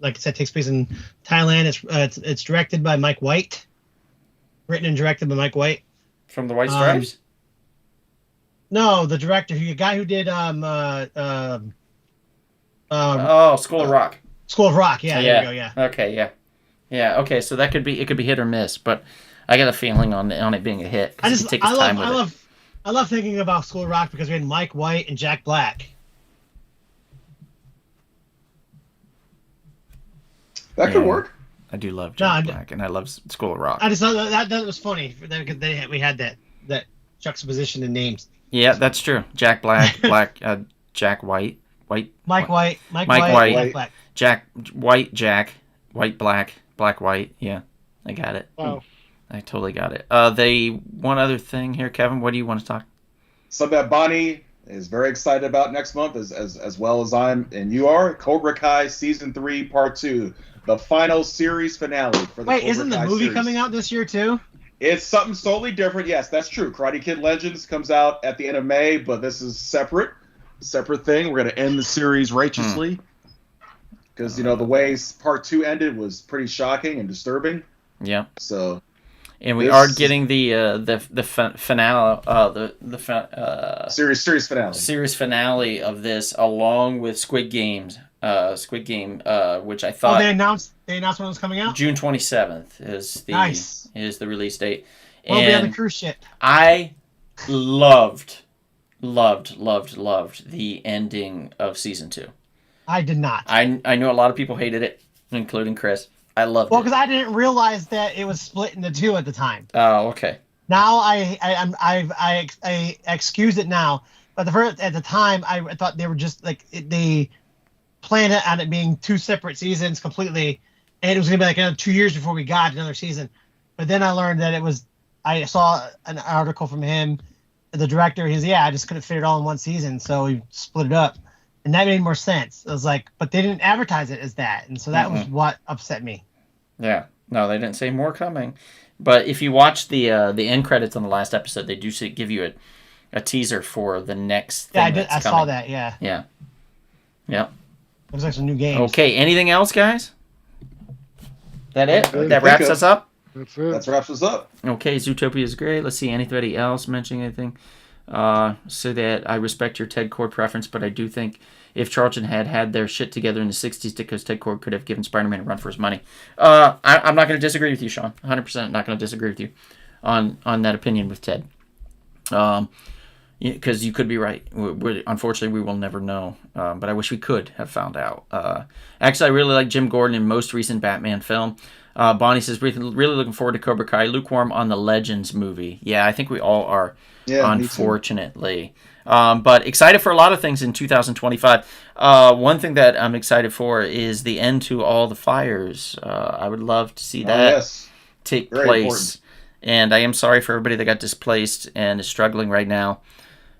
Like I said, takes place in Thailand. It's directed by Mike White. Written and directed by Mike White. From the White Stripes? No, the director, the guy who did School of Rock. School of Rock, yeah. There you go, yeah. Okay, yeah. Yeah, okay, so it could be hit or miss, but I got a feeling on it being a hit. I love thinking about School of Rock because we had Mike White and Jack Black. That could work. I do love No, Jack Black, and I love School of Rock. I just thought that was funny. We had that juxtaposition in names. Yeah, that's true. Jack Black, Jack White, Mike White, Mike White, White. Black. Jack White, White Black, Black White. Yeah, I got it. Wow. I totally got it. One other thing here, Kevin. What do you want to talk? Something that Bonnie is very excited about next month, as well as I'm and you are. Cobra Kai season 3, part 2, the final series finale for the Wait, Cobra isn't the Kai movie series. coming out this year too? It's something totally different. Yes, that's true. Karate Kid Legends comes out at the end of May, but this is separate thing. We're going to end the series righteously because the way part 2 ended was pretty shocking and disturbing. Yeah. So, and we are getting the finale, series finale. Series finale of this, along with Squid Game, which I thought. Oh, they announced when it was coming out. June 27th is the release date. We'll be on the cruise ship. I loved the ending of season 2. I did not. I know a lot of people hated it, including Chris. I loved Well, it. because I didn't realize that it was split into 2 at the time. Oh, okay. Now I excuse it now, but at the time I thought they were just like they planned it on it being 2 separate seasons completely, and it was gonna be like another 2 years before we got another season. But then I learned that it was. I saw an article from him, the director. I just couldn't fit it all in one season, so he split it up, and that made more sense. I was like, but they didn't advertise it as that, and so that was what upset me. Yeah. No, they didn't say more coming. But if you watch the end credits on the last episode, they do give you a teaser for the next thing. Yeah, I did. That's I coming. saw that. Yeah. Yeah. Yeah. It was like some new games. Okay. Anything else, guys? That it? Good. That wraps us up? That's it. That wraps us up. Okay. Zootopia is great. Let's see. Anybody else mentioning anything? So that I respect your Ted Cord preference, but I do think if Charlton had their shit together in the 60s, because Ted Cord could have given Spider-Man a run for his money. I'm not going to disagree with you, Sean. 100% not going to disagree with you on that opinion with Ted. Because you could be right. Unfortunately, we will never know. But I wish we could have found out. Actually, I really like Jim Gordon in most recent Batman film. Bonnie says, really looking forward to Cobra Kai. Lukewarm on the Legends movie. Yeah, I think we all are, unfortunately. But excited for a lot of things in 2025. One thing that I'm excited for is the end to all the fires. I would love to see that take Very place. important. And I am sorry for everybody that got displaced and is struggling right now.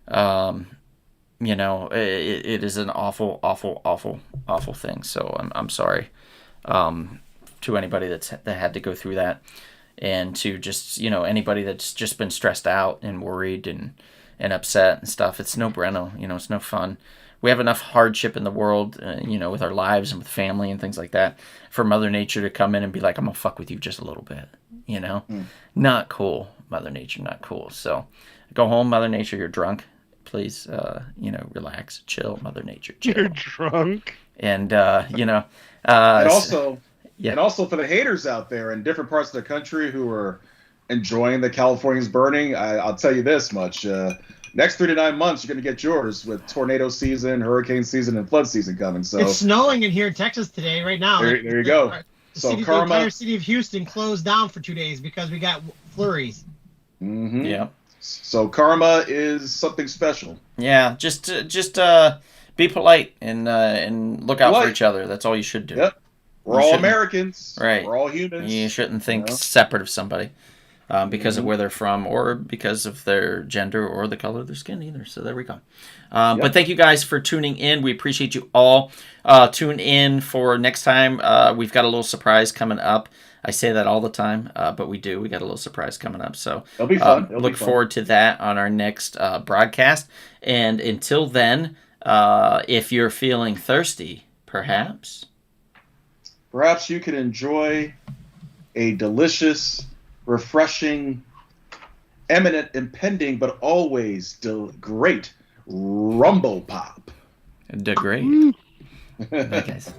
It is an awful, awful, awful, awful thing. So I'm sorry to anybody that had to go through that, and to just anybody that's just been stressed out and worried and upset and stuff. It's no bueno. It's no fun. We have enough hardship in the world, with our lives and with family and things like that, for Mother Nature to come in and be like, I'm gonna fuck with you just a little bit. Not cool, Mother Nature, not cool. So go home, Mother Nature. You're drunk. Please, relax, chill, Mother Nature, chill. You're drunk. And and also for the haters out there in different parts of the country who are enjoying the Californians burning, I'll tell you this much: next 3 to 9 months, you're going to get yours with tornado season, hurricane season, and flood season coming. So it's snowing in here in Texas today, right now. There you go. The entire city of Houston closed down for 2 days because we got flurries. Mm-hmm. Yeah. So karma is something special. Yeah, just be polite and look out for each other. That's all you should do. Yep. We're all Americans. Right. We're all humans. You shouldn't think separate of somebody because of where they're from or because of their gender or the color of their skin either. So there we go. But thank you guys for tuning in. We appreciate you all. Tune in for next time. We've got a little surprise coming up. I say that all the time, but we do. We got a little surprise coming up. So it'll be fun. Look forward to that on our next broadcast. And until then, if you're feeling thirsty, perhaps you can enjoy a delicious, refreshing, imminent, impending, but always great Rumble Pop. great. Bye, guys.